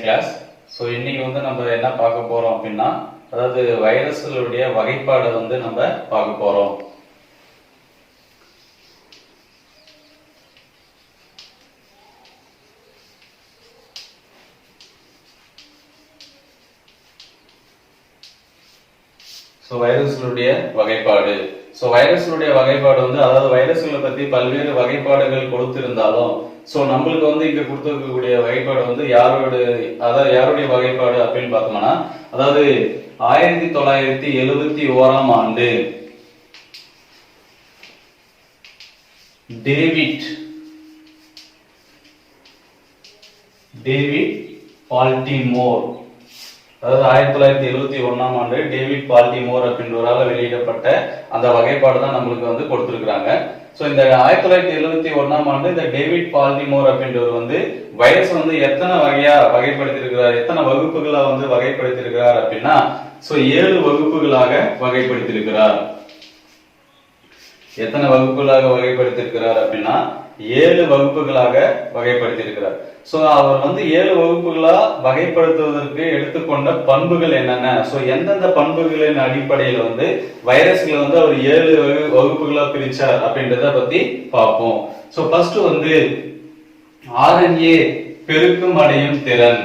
Class. So இன்னைக்கு வந்து நம்ம என்ன பார்க்க போறோம் அப்படின்னா, அதாவது வைரஸ்களுடைய வகைப்பாடை வந்து நம்ம பார்க்க போறோம். வைரஸ்களுடைய வகைப்பாடு. வைரஸ்களுடைய வகைப்பாடு வந்து, அதாவது வைரஸ்களை பத்தி பல்வேறு வகைப்பாடுகள் கொடுத்திருந்தாலும், நம்மளுக்கு வந்து இங்க கொடுத்திருக்கக்கூடிய வகைப்பாடு வந்து யாருடைய வகைப்பாடு அப்படின்னு பார்த்தோம்னா, அதாவது 1971ஆம் ஆண்டு டேவிட் பால்டிமோர், அதாவது 1971ஆம் ஆண்டு டேவிட் பால்டிமோர் அப்படின்றவரால் வெளியிடப்பட்ட அந்த வகைப்பாடு தான் நம்மளுக்கு வந்து கொடுத்திருக்கிறாங்க. இந்த 1971ஆம் ஆண்டு இந்த டேவிட் பால்டிமோர் அப்படின்றவர் வந்து வைரஸ் வந்து எத்தனை வகையா வகைப்படுத்தியிருக்கிறார், எத்தனை வகுப்புகளா வந்து வகைப்படுத்தியிருக்கிறார் அப்படின்னா 7 வகுப்புகளாக வகைப்படுத்தியிருக்கிறார். எத்தனை வகுப்புகளாக வகைப்படுத்தியிருக்கிறார் அப்படின்னா 7 வகுப்புகளாக வகைப்படுத்தியிருக்கிறார். அவர் வந்து 7 வகுப்புகளா வகைப்படுத்துவதற்கு எடுத்துக்கொண்ட பண்புகள் என்னென்ன, எந்தெந்த பண்புகளின் அடிப்படையில் வந்து வைரஸ்களை வந்து அவர் 7 வகுப்புகளா பிரிச்சார் அப்படின்றத பத்தி பார்ப்போம். ஃபர்ஸ்ட் வந்து RNA பெருக்கம் அடையும் திறன்.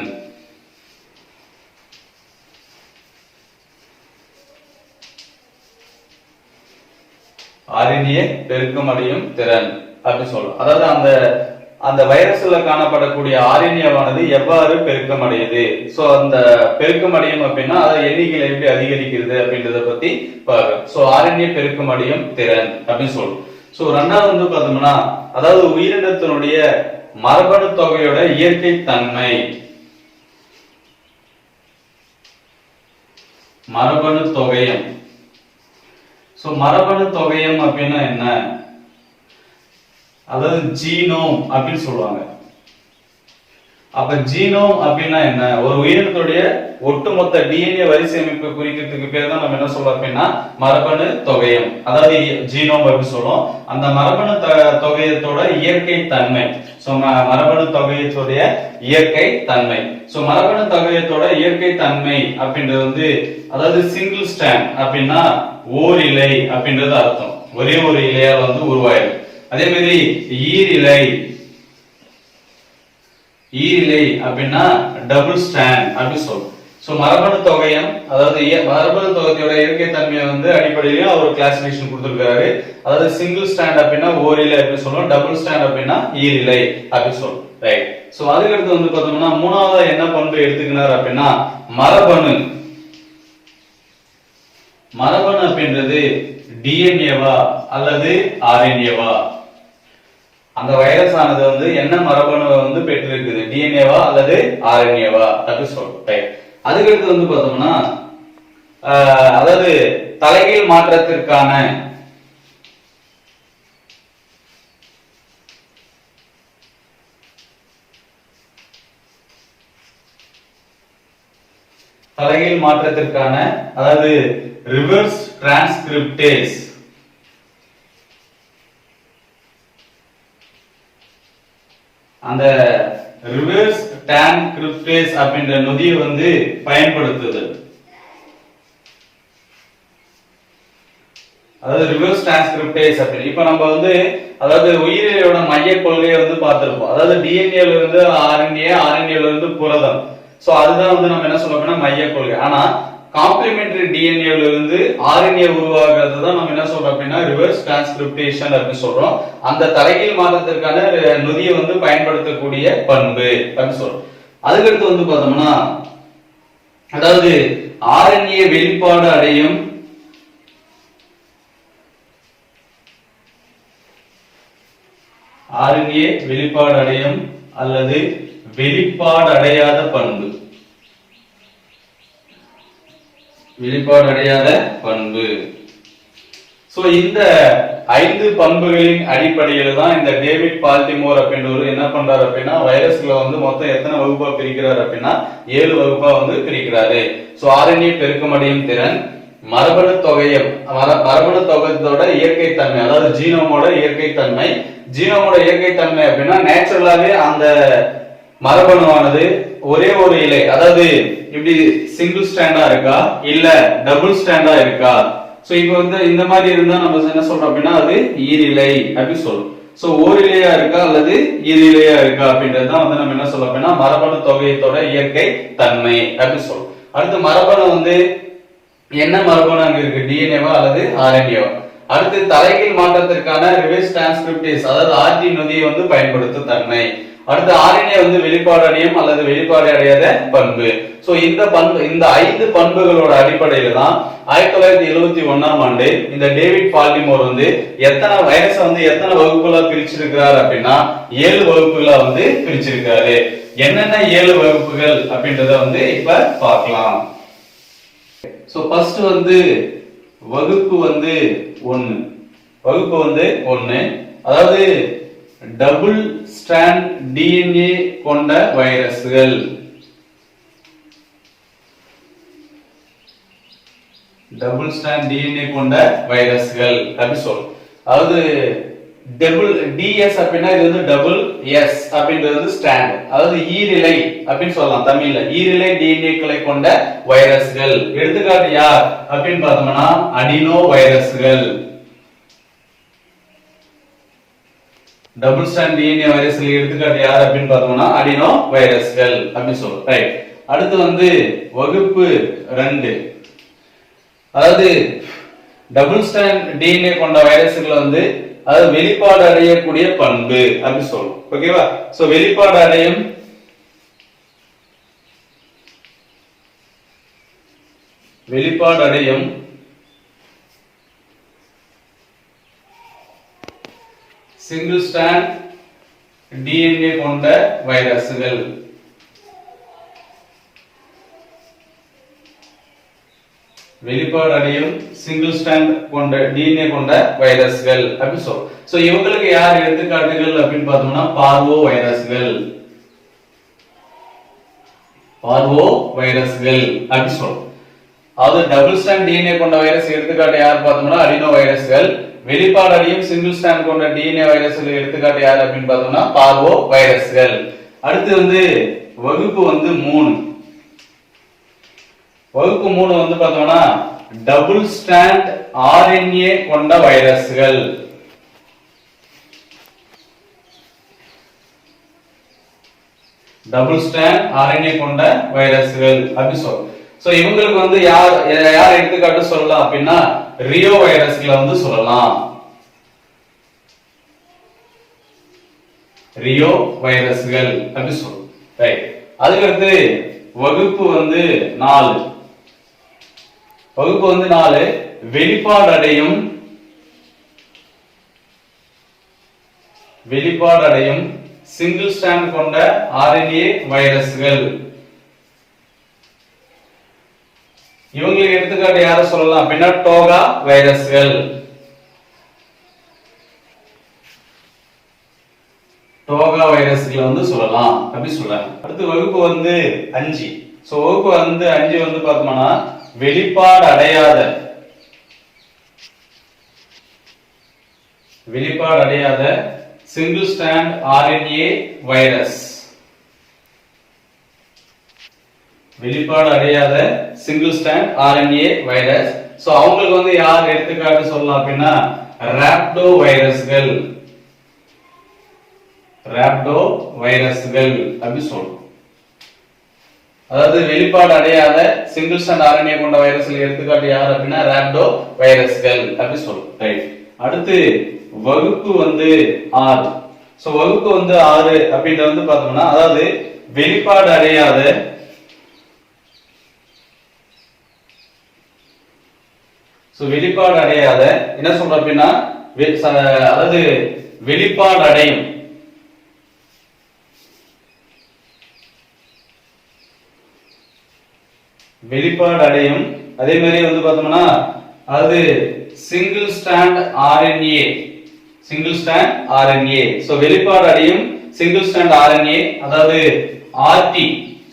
RNA பெருக்கம் அடையும் திறன் அப்படின்னு சொல்றோம். அதாவது அந்த வைரஸ்ல காணப்படக்கூடிய RNA-வானது எவ்வாறு பெருக்கம் அடையுது, அந்த பெருக்கம் அடையும் அப்படின்னா அதை எண்ணிக்கையில எப்படி அதிகரிக்கிறது அப்படின்றத பத்தி பார்க்கிறோம். RNA பெருக்கம் அடையும் திறன் அப்படின்னு சொல்றோம். ரெண்டாவது வந்து பார்த்தோம்னா, அதாவது உயிரினத்தினுடைய மரபணு தொகையோட இயற்கை தன்மை. மரபணு தொகையம். மரபணு தொகையம் அப்படின்னா என்ன, அதாவது ஜீனோம் அப்படின்னு சொல்லுவாங்க. அப்ப ஜீனோம் அப்படின்னா என்ன, ஒரு உயிரினத்துடைய ஒட்டுமொத்த DNA வரிசை அமைப்பு குறிக்கிறதுக்கு பேர் தான் நம்ம என்ன சொல்றோம் அப்படின்னா மரபணு தொகையம், அதாவது ஜீனோம் அப்படின்னு சொல்லுவோம். அந்த மரபணு தொகையத்தோட இயற்கை தன்மை. மரபணு தொகையத்துடைய இயற்கை தன்மை. மரபணு தொகையத்தோட இயற்கை தன்மை அப்படின்றது வந்து, அதாவது சிங்கிள் ஸ்டாண்ட் அப்படின்னா ஓரிலை அப்படின்றது அர்த்தம். ஒரே ஒரு இலையால் வந்து உருவாயிடும். அதே மாதிரி ஈரிலை அப்படின்னா டபுள் ஸ்டாண்ட் அப்படின்னு சொல்லும். மரபணு தொகையம், அதாவது மரபணு தொகையோட இயற்கை தன்மையை வந்து அடிப்படையிலும் அவர் கிளாசிபிகேஷன் கொடுத்திருக்காரு. அதாவது சிங்கிள் ஸ்டாண்ட் அப்படின்னா ஓரிலை அப்படின்னு சொல்லுவோம், டபுள் ஸ்டாண்ட் அப்படின்னா ஈரிலை அப்படின்னு சொல்லுவோம். ரைட். அதுக்கடுத்து வந்து பார்த்தோம்னா மூணாவது என்ன பண்பு எடுத்துக்கினார் அப்படின்னா மரபணு அப்படின்றது டிஎன்ஏவா அல்லது ஆர்என்ஏவா, அந்த வைரஸ் ஆனது வந்து என்ன மரபணு வந்து பெற்றிருக்குது, டிஎன்ஏவா அல்லது ஆர்என்ஏவா அப்படி சொல்றோம். அதுக்கடுத்து வந்து பார்த்தோம்னா, அதாவது தலைகீழ் மாற்றத்திற்கான அதாவது ரிவர்ஸ் டிரான்ஸ்கிரிப்டேஸ். அந்த ரிவர்ஸ் டிரான்ஸ்கிரிப்டேஸ் அப்படின்ற நொதியை வந்து பயன்படுத்துதல். அதாவது ரிவர்ஸ் டிரான்ஸ்கிரிப்டேஸ் அப்படின்னு இப்ப நம்ம வந்து, அதாவது உயிரியோட மைய கொள்கையை வந்து பார்த்திருப்போம். அதாவது டிஎன்ஏல இருந்து ஆர்என்ஏ, ஆர்என்ஏல இருந்து புரதம். அதுதான் வந்து நம்ம என்ன சொல்றோம்னா மைய கொள்கை. ஆனா காம்ப்ளிமெண்டரி டிஎன்ஏல இருந்து ஆர்என்ஏ உருவாகிறது தான் நம்ம என்ன சொல்றோம் அப்படின்னா ரிவர்ஸ் டிரான்ஸ்கிரிப்டேஷன் அப்படின்னு சொல்றோம். அந்த தலைகீழ் மாற்றத்திற்கான நொதியை வந்து பயன்படுத்தக்கூடிய பண்பு அப்படின்னு சொல்றோம். அதுக்கடுத்து வந்து பார்த்தோம்னா, அதாவது ஆர்என்ஏ வெளிப்பாடு அடையும் அல்லது வெளிப்பாடு அடையாத பண்பு. இந்த 5 பண்புகளின் அடிப்படையில் தான் இந்த டேவிட் பால்டிமோர் அப்படின்றவர் என்ன பண்றாரு அப்படின்னா வைரஸ்ல வந்து மொத்தம் எத்தனை வகுப்பா பிரிக்கிறார் அப்படின்னா 7 வகுப்பா வந்து பிரிக்கிறாரு. RNA பெருக்கமடையும் திறன், மரபணு தொகையத்தோட இயற்கை தன்மை, அதாவது ஜீனோமோட இயற்கை தன்மை. ஜீனோமோட இயற்கை தன்மை அப்படின்னா நேச்சுரலாவே அந்த மரபணுவானது ஒரே ஒரு இலை, அதாவது இப்படி சிங்கிள் ஸ்டாண்டா இருக்கா இல்ல டபுள் ஸ்டாண்டா இருக்கா. சோ இப்போ வந்து இந்த மாதிரி இருந்தா நம்ம என்ன சொல்றோம் அப்படின்னா அது ஈரிலை அப்படி சொல்றோம். சோ ஓரிலையா இருக்கா அல்லது ஈரிலையா இருக்கா அப்படின்றது தான் வந்து நம்ம என்ன சொல்றோம் அப்படின்னா மரபணு தொகையத்தோட இயற்கை தன்மை அப்படி சொல்றோம். அடுத்து மரபணு வந்து என்ன மரபணு அங்க இருக்கு, டிஎன்ஏவா அல்லது ஆர்என்ஏவா. அடுத்து தலைகீழ் மாற்றத்திற்கான ரிவர்ஸ் டிரான்ஸ்கிரிப்டேஸ் அதாவது ஆர்டி நொதியை வந்து பயன்படுத்தும் தன்மை. அடுத்து ஆர்என்ஏ வந்து வெளிப்பாடு அடையும் அல்லது வெளிப்பாடு அடையாத பண்பு. சோ இந்த 5 பண்புகளோட அடிப்படையில தான் 1971ஆம் ஆண்டு இந்த டேவிட் பால்டிமோர் வந்து எத்தனை வைரஸ் வந்து எத்தனை வகுப்புகளா பிரிச்சிருக்கிறார் அப்படின்னா 7 வகுப்புகளா வந்து பிரிச்சிருக்காரு. என்னென்ன 7 வகுப்புகள் அப்படின்றத வந்து இப்ப பார்க்கலாம். சோ ஃபர்ஸ்ட் வந்து வகுப்பு வந்து 1. வகுப்பு வந்து 1 அதாவது டபுள் ஸ்ட்ராண்ட் டிஎன்ஏ கொண்ட வைரஸ்கள். டபுள் ஸ்ட்ராண்ட் டிஎன்ஏ கொண்ட வைரஸ்கள் அப்படி சொல்றோம். அதாவது டபுள் டிஎஸ் அப்படின்னா இது வந்து டபுள் எஸ் அப்படின்றது வந்து ஸ்ட்ராண்ட், அதாவது ஈரிலை அப்படின்னு சொல்லலாம் தமிழ்ல. ஈரிலை டிஎன்ஏக்களை கொண்ட வைரஸ்கள். எடுத்துக்காட்டு யார் அப்படின்னு பார்த்தோம்னா அடினோ வைரஸ்கள். டபுள் ஸ்ட்ராண்ட் டிஎன்ஏ வைரஸ்கள் எடுத்துக்காட்டு யார் அப்படின்னு பார்த்தோம்னா அடினோ வைரஸ்கள் அப்படின்னு சொல்றோம். ரைட். அடுத்து வந்து வகுப்பு 2 அதாவது டபுள் ஸ்ட்ராண்ட் டிஎன்ஏ கொண்ட வைரஸ்களை வந்து அது வெளிப்பாடு அடையக்கூடிய பண்பு அப்படி சொல்றோம். ஓகேவா. சோ வெளிப்பாடு அடையும் சிங்கிள் ஸ்ட்ராண்ட் டிஎன்ஏ கொண்ட வைரஸ்கள். வெளிப்பாடு அடையும் சிங்கிள் ஸ்ட்ராண்ட் கொண்ட டிஎன்ஏ கொண்ட வைரஸ்கள் அப்படி சொல்றோம். சோ இவங்களுக்கு யார் எடுத்துக்காட்டுகள் அப்படின்னு பார்த்தோம்னா பார்வோ வைரஸ்கள். பார்வோ வைரஸ்கள் அப்படி சொல்றோம். அதாவது டபுள் ஸ்ட்ராண்ட் டிஎன்ஏ கொண்ட வைரஸ் எடுத்துக்காட்டு யார் பார்த்தோம்னா அடினோ வைரஸ்கள். வெளிப்பாடு அடையும் சிங்கிள் ஸ்ட்ராண்ட் கொண்ட டிஎன்ஏ வைரஸ்கள் எடுத்துக்காட்டு யார் அப்படின்னு பார்த்தோம்னா பார்வோ வைரஸ்கள். அடுத்து வந்து வகுப்பு வந்து 3. வகுப்பு 3 வந்து பார்த்தோம்னா டபுள் ஸ்ட்ராண்ட் ஆர்என்ஏ கொண்ட வைரஸ்கள். டபுள் ஸ்ட்ராண்ட் ஆர்என்ஏ கொண்ட வைரஸ்கள் அப்படி சொல்றோம். சோ இவங்களுக்கு வந்து யார் எடுத்துக்காட்டு சொல்லலாம் அப்படின்னா ரியோ வைரஸ்களை வந்து சொல்லலாம். ரியோ வைரஸ்கள் அப்படி சொல்றோம். ரைட். அதுக்கடுத்து வகுப்பு வந்து 4. வகுப்பு வந்து 4 வெளிப்பாடு அடையும் சிங்கிள் ஸ்ட்ராண்ட் கொண்ட ஆர்என்ஏ வைரஸ்கள். இவங்களுக்கு எடுத்துக்காட்டு யார சொல்லலாம் அப்படின்னா டோகா வைரஸ்கள். டோகா வைரஸ்களை வந்து சொல்லலாம் அப்படி சொல்றாங்க. அடுத்து வகுப்பு வந்து 5. சோ வகுப்பு வந்து 5 வந்து பார்த்தோம்னா வெளிப்பாடு அடையாத சிங்கிள் ஸ்ட்ராண்ட் ஆர்என்ஏ வைரஸ். வெளிப்பாடு அடையாத single strand RNA virus. So அவங்களுக்கு வந்து யார் எடுத்துக்காட்டு சொல்லலாம் அப்படின்னா ராப்டோ வைரஸ்கள். ராப்டோ வைரஸ்கள் அப்படி சொல்றோம். அதாவது வெளிப்பாடு அடையாத சிங்கிள் ஸ்ட்ராண்ட் ஆர்என்ஏ கொண்ட வைரஸ்கள் எடுத்துக்காட்டு யார் அப்படின்னா ராப்டோ வைரஸ்கள் அப்படி சொல்றோம். ரைட். அடுத்து வகுப்பு வந்து 6. சோ வகுப்பு வந்து 6 அப்படின்றது வந்து பார்த்தோம்னா அதாவது வெளிப்பாடு அடையாத என்ன சொல்றோம் அப்படின்னா அதாவது வெளிப்பாடு அடையும் அதே மாதிரி வந்து பார்த்தோம்னா அது சிங்கிள் ஸ்ட்ராண்ட் ஆர்என்ஏ. சோ வெளிப்பாடு அடையும் சிங்கிள் ஸ்ட்ராண்ட் ஆர்என்ஏ அதாவது ஆர்டி.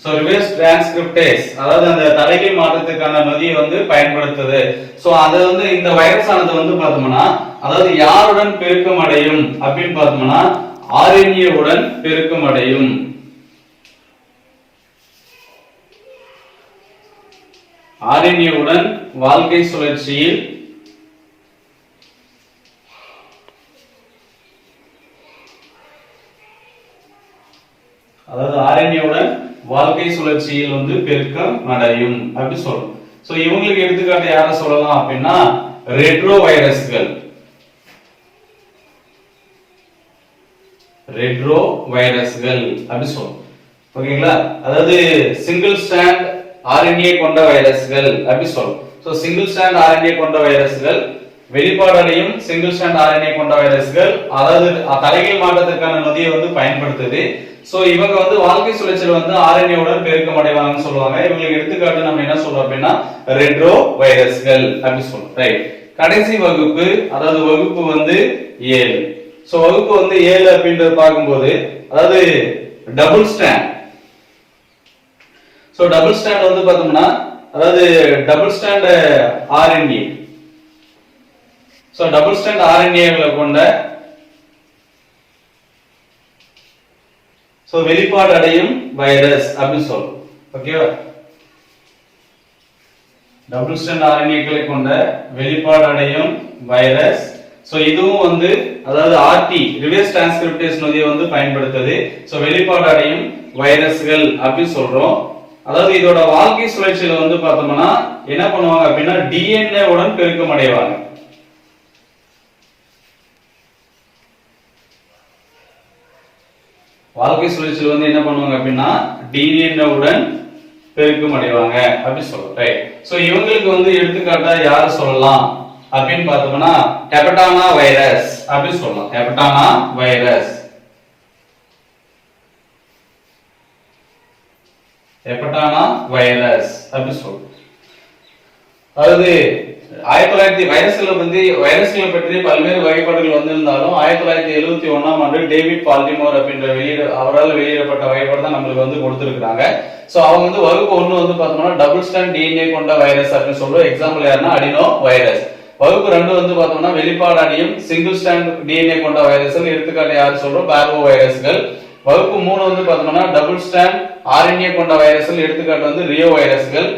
சோ ரிவர்ஸ் டிரான்ஸ்கிரிப்டேஸ் அதாவது அந்த தலைகீழ் மாற்றத்துக்கான நொதியை வந்து பயன்படுத்துது. சோ அது வந்து இந்த வைரஸ் ஆனது வந்து பார்த்தோம்னா அதாவது யாருடன் பெருக்கம் அடையும் அப்படின்னு பார்த்தோம்னா ஆர்என்ஏ உடன் பெருக்கம் அடையும். RNA உடன் வாழ்க்கை சுழற்சியில் அதாவது RNA உடன் வாழ்க்கை சுழற்சியில் வந்து பெருக்கம் அடையும் அப்படி சொல்றோம். சோ இவங்களுக்கு எடுத்துக்காட்டு யார சொல்லலாம் அப்படின்னா ரெட்ரோ வைரஸ்கள் அப்படி சொல்றோம். ஓகேங்களா? அதாவது சிங்கிள் ஸ்ட்ராண்ட் RNA கொண்ட வைரஸ்கள் அப்படி சொல்றோம். சோ சிங்கிள் ஸ்ட்ராண்ட் RNA கொண்ட வைரஸ்கள் வெளிப்பாடடையும் சிங்கிள் ஸ்ட்ராண்ட் RNA கொண்ட வைரஸ்கள் அதாவது தலைகீழ் மாற்றத்திற்கான நொதியை வந்து பயன்படுத்துது. சோ இவங்க வந்து வாழ்க்கை சுழற்சியில் வந்து RNA உடன் பெருக்கம் அடைவாங்கன்னு சொல்லுவாங்க. இவங்களுக்கு எடுத்துக்காட்டு நம்ம என்ன சொல்றோம் அப்படின்னா ரெட்ரோ வைரஸ்கள் அப்படி சொல்றோம். ரைட். கடைசி வகுப்பு அதாவது வகுப்பு வந்து 7. சோ வகுப்பு வந்து 7 அப்படின்றது பார்க்கும்போது அதாவது double strand. So double strand வந்து பார்த்தோம்னா அதாவது double strand RNA. So double strand RNA கொண்ட சோ வெளிப்பாடு அடையும் வைரஸ் அப்படி சொல்றோம். ஓகேவா? டபுள் ஸ்ட்ராண்ட் RNA கொண்ட வெளிப்பாடு அடையும் வைரஸ். சோ இதுவும் வந்து அதாவது RT ரிவர்ஸ் டிரான்ஸ்கிரிப்டேஸ் நொதியை வந்து பயன்படுத்துது. சோ வெளிப்பாடு அடையும் வைரஸ்கள் அப்படி சொல்றோம். அதாவது இதோட வாழ்க்கை சுழற்சியில வந்து பார்த்தோம்னா என்ன பண்ணுவாங்க அப்படின்னா DNA உடன் பெருக்கம் அடைவாங்க. வாழ்க்கை சுழற்சியில் வந்து என்ன பண்ணுவாங்க அப்படின்னா DNA உடன் பெருக்கம் அடைவாங்க அப்படி சொல்றோம். ரைட். சோ இவங்களுக்கு வந்து எடுத்துக்காட்டா யார் சொல்லலாம் அப்படின்னு பார்த்தோம்னா ஹெபடானா வைரஸ் அப்படி சொல்லலாம். ஹெபடானா வைரஸ் அப்படி சொல்றோம். அதாவது 1900 வைரஸ்களை பற்றி பல்வேறு வகைப்பாடுகள் வந்திருந்தாலும் 1971ஆம் ஆண்டு டேவிட் பால்டிமோர் அப்படின்ற அவரால் வெளியிடப்பட்ட வகைப்பாடு தான் நம்மளுக்கு வந்து கொடுத்திருக்காங்க. சோ அவங்க வந்து வகுப்பு 1 வந்து பார்த்தோம்னா டபுள் ஸ்ட்ராண்ட் DNA கொண்ட வைரஸ் அப்படின்னு சொல்றோம். எக்ஸாம்பிள் யாருன்னா அடினோ வைரஸ். வகுப்பு 2 வந்து பார்த்தோம்னா வெளிப்பாடு அடையும் சிங்கிள் ஸ்ட்ராண்ட் DNA கொண்ட வைரஸ்கள். எடுத்துக்காட்டு யாரு சொல்றோம் பார்வோ வைரஸ்கள். வகுப்பு 3 வந்து பார்த்தோம்னா டபுள் ஸ்ட்ராண்ட் RNA கொண்ட வைரஸ்கள். எடுத்துக்காட்டு வந்து ரியோ வைரஸ்கள்.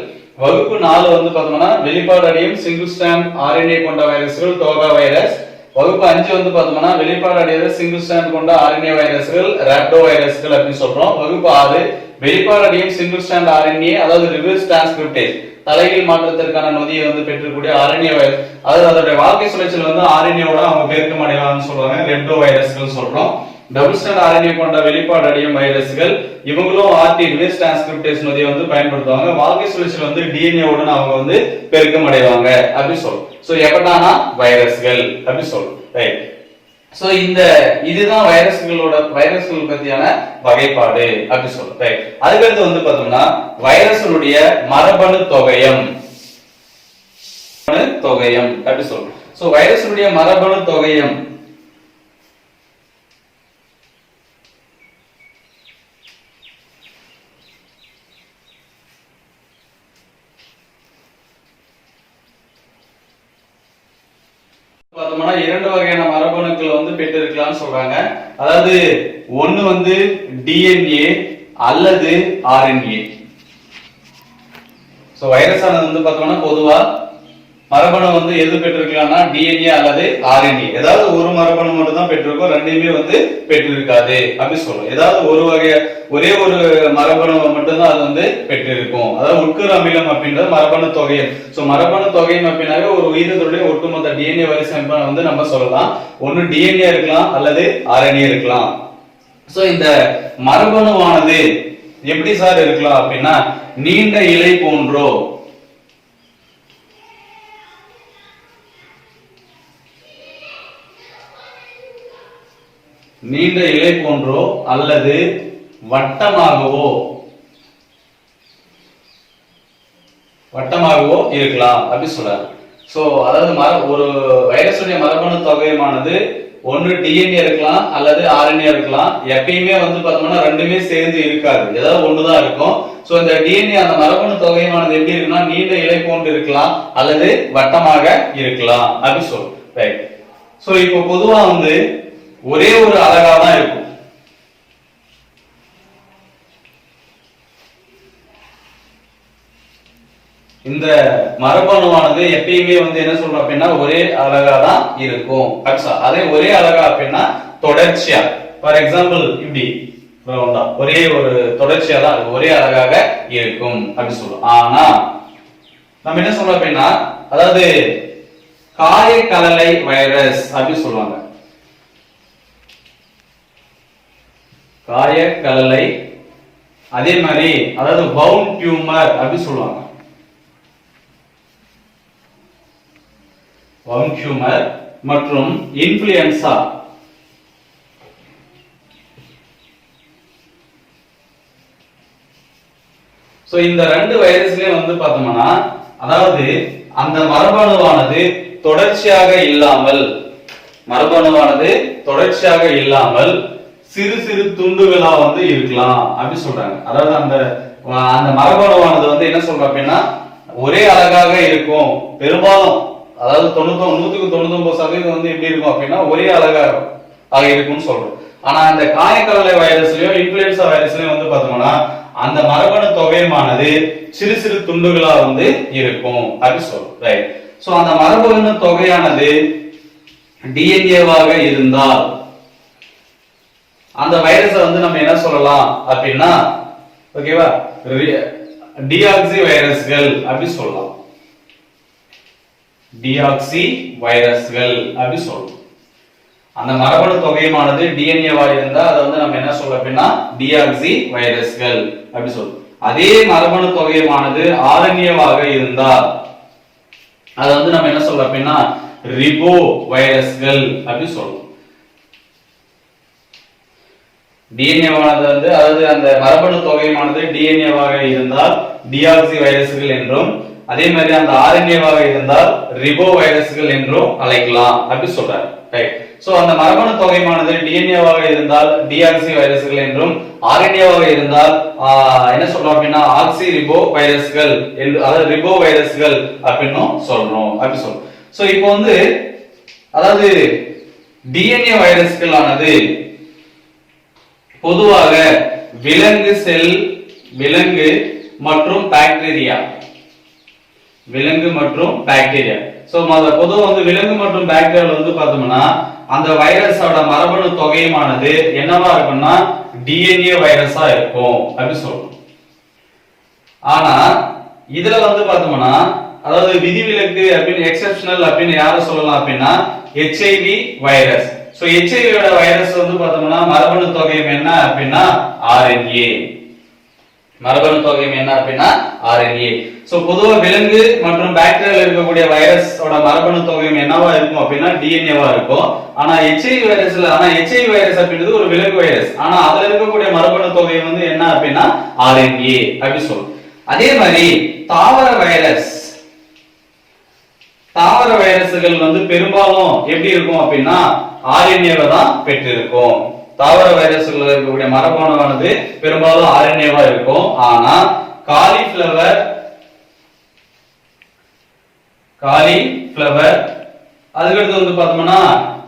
வகுப்பு 4 வந்து பார்த்தோம்னா வெளிப்பாடு அடையும் சிங்கிள் ஸ்ட்ராண்ட் RNA கொண்ட வைரஸ்கள். Toga virus. வகுப்பு 5 வந்து பார்த்தோம்னா வெளிப்பாடு அடையாத சிங்கிள் ஸ்ட்ராண்ட் கொண்ட RNA வைரஸ்கள். ராப்டோ வைரஸ்கள் அப்படின்னு சொல்றோம். வகுப்பு 6 வெளிப்பாடு அடையும் சிங்கிள் ஸ்ட்ராண்ட் RNA அதாவது ரிவர்ஸ் டிரான்ஸ்கிரிப்டேஸ் தலைகீழ் மாற்றத்திற்கான நொதியை வந்து பெற்றக்கூடிய RNA வைரஸ் அதாவது அதோட வாழ்க்கை சுழற்சியில் வந்து RNA ஓட அவங்க பெருக்கம் அடைவாங்கன்னு சொல்றாங்க. ரெப்டோ வைரஸ்கள் சொல்றோம். டபுள் ஸ்ட்ராண்ட் RNA கொண்ட வெளிப்பாடு அடையும் வைரஸ்கள். இவங்களும் RT ரிவர்ஸ் டிரான்ஸ்கிரிப்டேஸ் நொதியை வந்து பயன்படுத்துவாங்க. வாழ்க்கை சுழற்சியில் வந்து DNA உடன் அவங்க வந்து பெருக்கம் அடைவாங்க அப்படி சொல்றோம். சோ ஹெபடானா வைரஸ்கள் அப்படி சொல்றோம். ரைட். சோ இதுதான் வைரஸ்கள் பத்தியான வகைப்பாடு அப்படி சொல்றோம். ரைட். அதுக்கடுத்து வந்து பார்த்தோம்னா வைரஸ்களுடைய மரபணு தொகையம் அப்படி சொல்றோம். சோ வைரஸ்களுடைய மரபணு தொகையம் பார்த்தோம்னா 2 வகையான மரபணுக்கள் வந்து பெற்றிருக்கலாம்னு சொல்றாங்க. அதாவது ஒன்னு வந்து DNA அல்லது RNA. சோ வைரஸ் ஆனது வந்து பார்த்தோம்னா பொதுவா மரபணு வந்து எது பெற்றிருக்கலாம்னா DNA அல்லது RNA. ஏதாவது ஒரு மரபணு மட்டும் தான் பெற்றிருக்கும், ரெண்டுமே வந்து பெற்றிருக்காது அப்படி சொல்றோம். ஏதாவது ஒரே ஒரு மரபணு மட்டும் தான் அது வந்து பெற்றிருக்கும். அதாவது உட்கரு அமிலம் அப்படின்றது மரபணு தொகையம். சோ மரபணு தொகையம் அப்படின்னாவே ஒரு உயிரினத்துடைய ஒட்டுமொத்த DNA வரிசை வந்து நம்ம சொல்லலாம். ஒன்னு DNA இருக்கலாம் அல்லது RNA இருக்கலாம். சோ இந்த மரபணுவானது எப்படி சார் இருக்கலாம் அப்படின்னா நீண்ட இலை போன்றோ அல்லது வட்டமாகவோ இருக்கலாம் அப்படி சொல்றாங்க. சோ அதாவது ஒரு வைரஸுடைய மரபணு தொகையமானது ஒன்னு DNA இருக்கலாம் அல்லது RNA இருக்கலாம். எப்பயுமே வந்து பார்த்தோம்னா ரெண்டுமே சேர்ந்து இருக்காது, ஏதாவது ஒண்ணுதான் இருக்கும். சோ இந்த DNA அந்த மரபணு தொகையமானது எப்படி இருக்குன்னா நீண்ட இலை போன்று இருக்கலாம் அல்லது வட்டமாக இருக்கலாம் அப்படி சொல்றோம். ரைட். சோ இப்போ பொதுவா வந்து ஒரே ஒரு அலகா தான் இருக்கும். இந்த மரபணுவானது எப்பயுமே வந்து என்ன சொல்றோம் அப்படின்னா ஒரே அழகா தான் இருக்கும். அதே ஒரே அழகா அப்படின்னா தொடர்ச்சியா, ஃபார் எக்ஸாம்பிள் இப்படி ரவுண்டா ஒரே ஒரு தொடர்ச்சியா தான் ஒரே அழகாக இருக்கும் அப்படி சொல்றோம். ஆனா நம்ம என்ன சொல்றோம் அப்படின்னா, அதாவது காயக்கலலை வைரஸ் அப்படி சொல்லுவாங்க. காயக்கலலை, அதே மாதிரி அதாவது பவுண்ட் டியூமர் அப்படி சொல்லுவாங்க. பவுண்ட் டியூமர் மற்றும் இன்ஃப்ளூயன்சா. சோ இந்த ரெண்டு வைரஸ்லயும் வந்து பார்த்தோம்னா, அதாவது அந்த மரபணுவானது தொடர்ச்சியாக இல்லாமல் சிறு சிறு துண்டுகளா வந்து இருக்கலாம் அப்படி சொல்றாங்க. அதாவது அந்த அந்த மரபணுவானது வந்து என்ன சொல்றோம் அப்படின்னா ஒரே அழகாக இருக்கும். பெரும்பாலும் அதாவது 99% வந்து எப்படி இருக்கும் அப்படின்னா ஒரே அழகாக இருக்கும்னு சொல்றோம். ஆனா அந்த காயக்கலலை வைரஸ்லயும் இன்ஃப்ளூயன்சா வைரஸ்லயும் வந்து பார்த்தோம்னா அந்த மரபணு தொகையமானது சிறு சிறு துண்டுகளா வந்து இருக்கும் அப்படி சொல்றோம். ரைட். சோ அந்த மரபணு தொகையானது டிஎன்ஏவாக இருந்தால் அந்த வைரஸை வந்து நம்ம என்ன சொல்லலாம் அப்படின்னா, ஓகேவா, டிஆக்சி வைரஸ்கள் அப்படி சொல்லலாம். டிஆக்சி வைரஸ்கள் அப்படி சொல்லலாம். அந்த மரபணு தொகையமானது டிஎன்ஏவா இருந்தா அதை வந்து நம்ம என்ன சொல்றோம் அப்படின்னா டிஆக்சி வைரஸ்கள் அப்படி சொல்றோம். அதே மரபணு தொகையமானது ஆர்என்ஏவாக இருந்தால் அதை வந்து நம்ம என்ன சொல்றோம் அப்படின்னா ரிபோ வைரஸ்கள் அப்படி சொல்றோம். டிஎன்ஏவானது வந்து அதாவது அந்த மரபணு தொகையமானது டிஎன்ஏவாக இருந்தால் டிஆக்சி வைரஸ்கள் என்றும், அதே மாதிரி அந்த ஆர்என்ஏவாக இருந்தால் ரிபோ வைரஸ்கள் என்றும் அழைக்கலாம் அப்படி சொல்றாரு. ரைட். சோ அந்த மரபணு தொகையமானது டிஎன்ஏவாக இருந்தால் டிஆக்சி வைரஸ்கள் என்றும், ஆர்என்ஏவாக இருந்தால் என்ன சொல்றோம் அப்படின்னா ஆக்சி ரிபோ வைரஸ்கள் என்று, அதாவது ரிபோ வைரஸ்கள் அப்படின்னும் சொல்றோம் அப்படி சொல்றோம். சோ இப்போ வந்து அதாவது டிஎன்ஏ வைரஸ்கள் ஆனது பொதுவாக விலங்கு மற்றும் பாக்டீரியா. சோ பொதுவா வந்து விலங்கு மற்றும் பாக்டீரியால வந்து பார்த்தோம்னா அந்த வைரஸோட மரபணு தொகையமானது என்னவா இருக்கும்னா டிஎன்ஏ வைரஸா இருக்கும் அப்படி சொல்றோம். ஆனா இதுல வந்து பார்த்தோம்னா அதாவது விதிவிலக்கு அப்படின்னு எக்செப்ஷனல் அப்படின்னு யாரை சொல்லலாம் அப்படின்னா ஹெச்ஐவி வைரஸ். சோ ஹெச்ஐவியோட வைரஸ் வந்து பார்த்தோம்னா மரபணு தொகையம் என்ன அப்படின்னா ஆர்என்ஏ. சோ பொதுவா விலங்கு மற்றும் பாக்டீரியால இருக்கக்கூடிய வைரஸோட மரபணு தொகையம் என்னவா இருக்கும் அப்படின்னா டிஎன்ஏவா இருக்கும். ஆனா ஹெச்ஐவி வைரஸ் அப்படின்றது ஒரு விலங்கு வைரஸ். ஆனா அதுல இருக்கக்கூடிய மரபணு தொகையம் வந்து என்ன அப்படின்னா ஆர்என்ஏ அப்படி சொல்றோம். அதே மாதிரி தாவர வைரஸ்கள் வந்து பெரும்பாலும் எப்படி இருக்கும் அப்படின்னா ஆர்என்ஏவை தான் பெற்றிருக்கும். தாவர வைரஸ்கள் இருக்கக்கூடிய மரபணுவானது பெரும்பாலும் ஆர்என்ஏவா இருக்கும். ஆனா காலிஃபிளவர் அதுக்கடுத்து வந்து பார்த்தோம்னா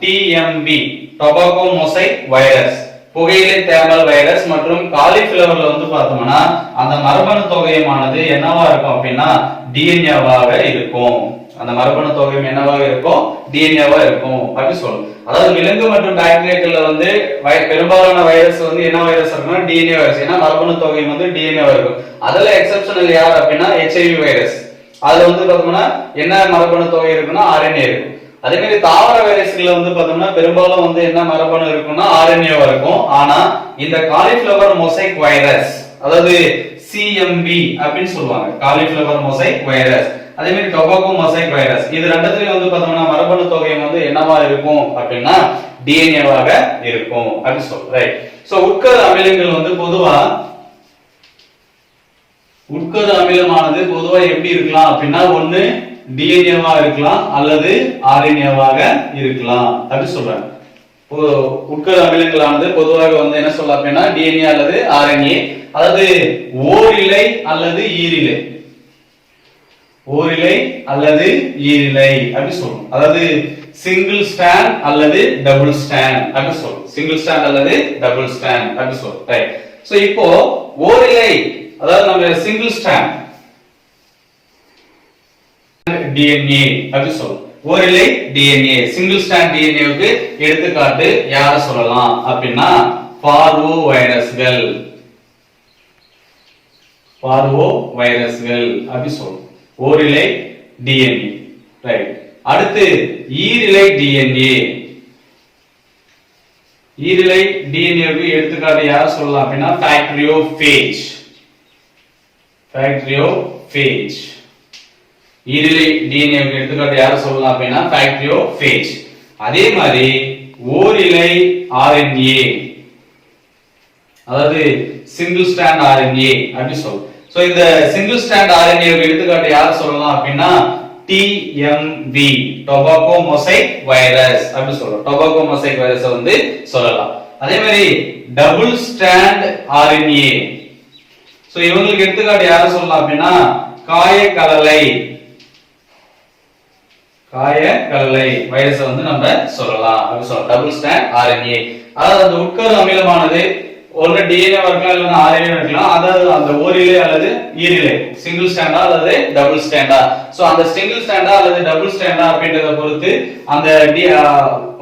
டிஎம்பி டொபாக்கோ மொசைக் வைரஸ், புகையிலை தேமல் வைரஸ் மற்றும் காலிஃபிளவர்ல வந்து பார்த்தோம்னா அந்த மரபணு தொகையமானது என்னவா இருக்கும் அப்படின்னா டிஎன்ஏவாக இருக்கும். அந்த மரபணு தொகையம் என்னவாக இருக்கும் டிஎன்ஏவா இருக்கும் அப்படி சொல்லும். அதாவது விலங்கு மற்றும் பாக்டீரியாக்கள்ல வந்து பெரும்பாலான வைரஸ் வந்து என்ன வைரஸ் இருக்குன்னா டிஎன்ஏ வைரஸ். ஏன்னா மரபணு தொகையம் வந்து டிஎன்ஏவா இருக்கும். அதுல எக்ஸெப்ஷனல் யார் அப்படின்னா ஹெச்ஐவி வைரஸ். அதுல வந்து பார்த்தோம்னா என்ன மரபணு தொகை இருக்குன்னா ஆர்என்ஏ இருக்கும். அதே மாதிரி தாவர வைரஸ்ல வந்து பார்த்தோம்னா பெரும்பாலும் வந்து என்ன மரபணு இருக்குன்னா ஆர்என்ஏவா இருக்கும். ஆனா இந்த காலிஃபிளவர் மொசைக் வைரஸ் அதாவது சிஎம்பி அப்படின்னு சொல்லுவாங்க, காலிஃபிளவர் மொசைக் வைரஸ், அதே மாதிரி டொபாக்கோ மொசைக் வைரஸ், இது ரெண்டுத்துலயும் வந்து பார்த்தோம்னா மரபணு தொகையம் வந்து என்னவா இருக்கும் அப்படின்னா டிஎன்ஏவாக இருக்கும் அப்படி சொல்றோம். ரைட். சோ உட்கரு அமிலங்கள் வந்து பொதுவா உட்கரு அமிலமானது பொதுவா எப்படி இருக்கலாம் அப்படின்னா ஒண்ணு டிஎன்ஏவா இருக்கலாம் அல்லது ஆர்என்ஏவாக இருக்கலாம் அப்படி சொல்றாங்க. உட்கரு அமிலங்களானது பொதுவாக வந்து என்ன சொல்லலாம் அப்படின்னா டிஎன்ஏ அல்லது ஆர்என்ஏ, அதாவது ஓரிலை அல்லது ஈரிலை அப்படி சொல்றோம். அதாவது சிங்கிள் ஸ்டாண்ட் அல்லது டபுள் ஸ்டாண்ட் அப்படி சொல்றோம். அப்படி சொல்றோம். ரைட். சோ இப்போ ஓரிலை அதாவது நம்ம சிங்கிள் ஸ்டாண்ட் டிஎன்ஏ அப்படி சொல்லுவோம். ஓரிலை டிஎன்ஏ, சிங்கிள் ஸ்ட்ராண்ட் டிஎன்ஏவுக்கு எடுத்துக்காட்டு யார சொல்லலாம் அப்படின்னா பார்வோ வைரஸ்கள், பார்வோ வைரஸ்கள் அப்படி சொல்லுவோம். ஓரிலை டிஎன்ஏ, ரைட். அடுத்து ஈரிலை டிஎன்ஏ, ஈரிலை டிஎன்ஏவுக்கு எடுத்துக்காட்டு யார சொல்லலாம் அப்படின்னா பாக்டீரியோஃபேஜ், பாக்டீரியோஃபேஜ். ஈரிலை டிஎன்ஏவுக்கு எடுத்துக்காட்டு யார சொல்லலாம் அப்படின்னா பாக்டீரியோஃபேஜ். அதே மாதிரி ஓரிலை ஆர்என்ஏ, அதாவது சிங்கிள் ஸ்ட்ராண்ட் ஆர்என்ஏ அப்படி சொல்லுவோம். சோ இந்த சிங்கிள் ஸ்ட்ராண்ட் ஆர்என்ஏவுக்கு எடுத்துக்காட்டு யார சொல்லலாம் அப்படின்னா டிஎம்வி, டொபாக்கோ மொசைக் வைரஸ் அப்படி சொல்றோம். டொபாக்கோ மொசைக் வைரஸ் வந்து சொல்லலாம். அதே மாதிரி டபுள் ஸ்ட்ராண்ட் ஆர்என்ஏ, சோ இவங்களுக்கு எடுத்துக்காட்டு யார சொல்லலாம் அப்படின்னா காயக்கலலை, காயக்கலலை வைரஸ் வந்து நம்ம சொல்லலாம் அப்படி சொல்லலாம். டபுள் ஸ்ட்ராண்ட் ஆர்என்ஏ, அதாவது அந்த உட்கரு அமிலமானது ஒன்று டிஎன்ஏ இருக்கலாம் இல்லைன்னா ஆர்என்ஏ இருக்கலாம். அதாவது அந்த ஓரிலை அல்லது ஈரிலை, சிங்கிள் ஸ்ட்ராண்டா அல்லது டபுள் ஸ்ட்ராண்டா. சோ அந்த சிங்கிள் ஸ்ட்ராண்டா அல்லது டபுள் ஸ்ட்ராண்டா அப்படின்றத பொறுத்து அந்த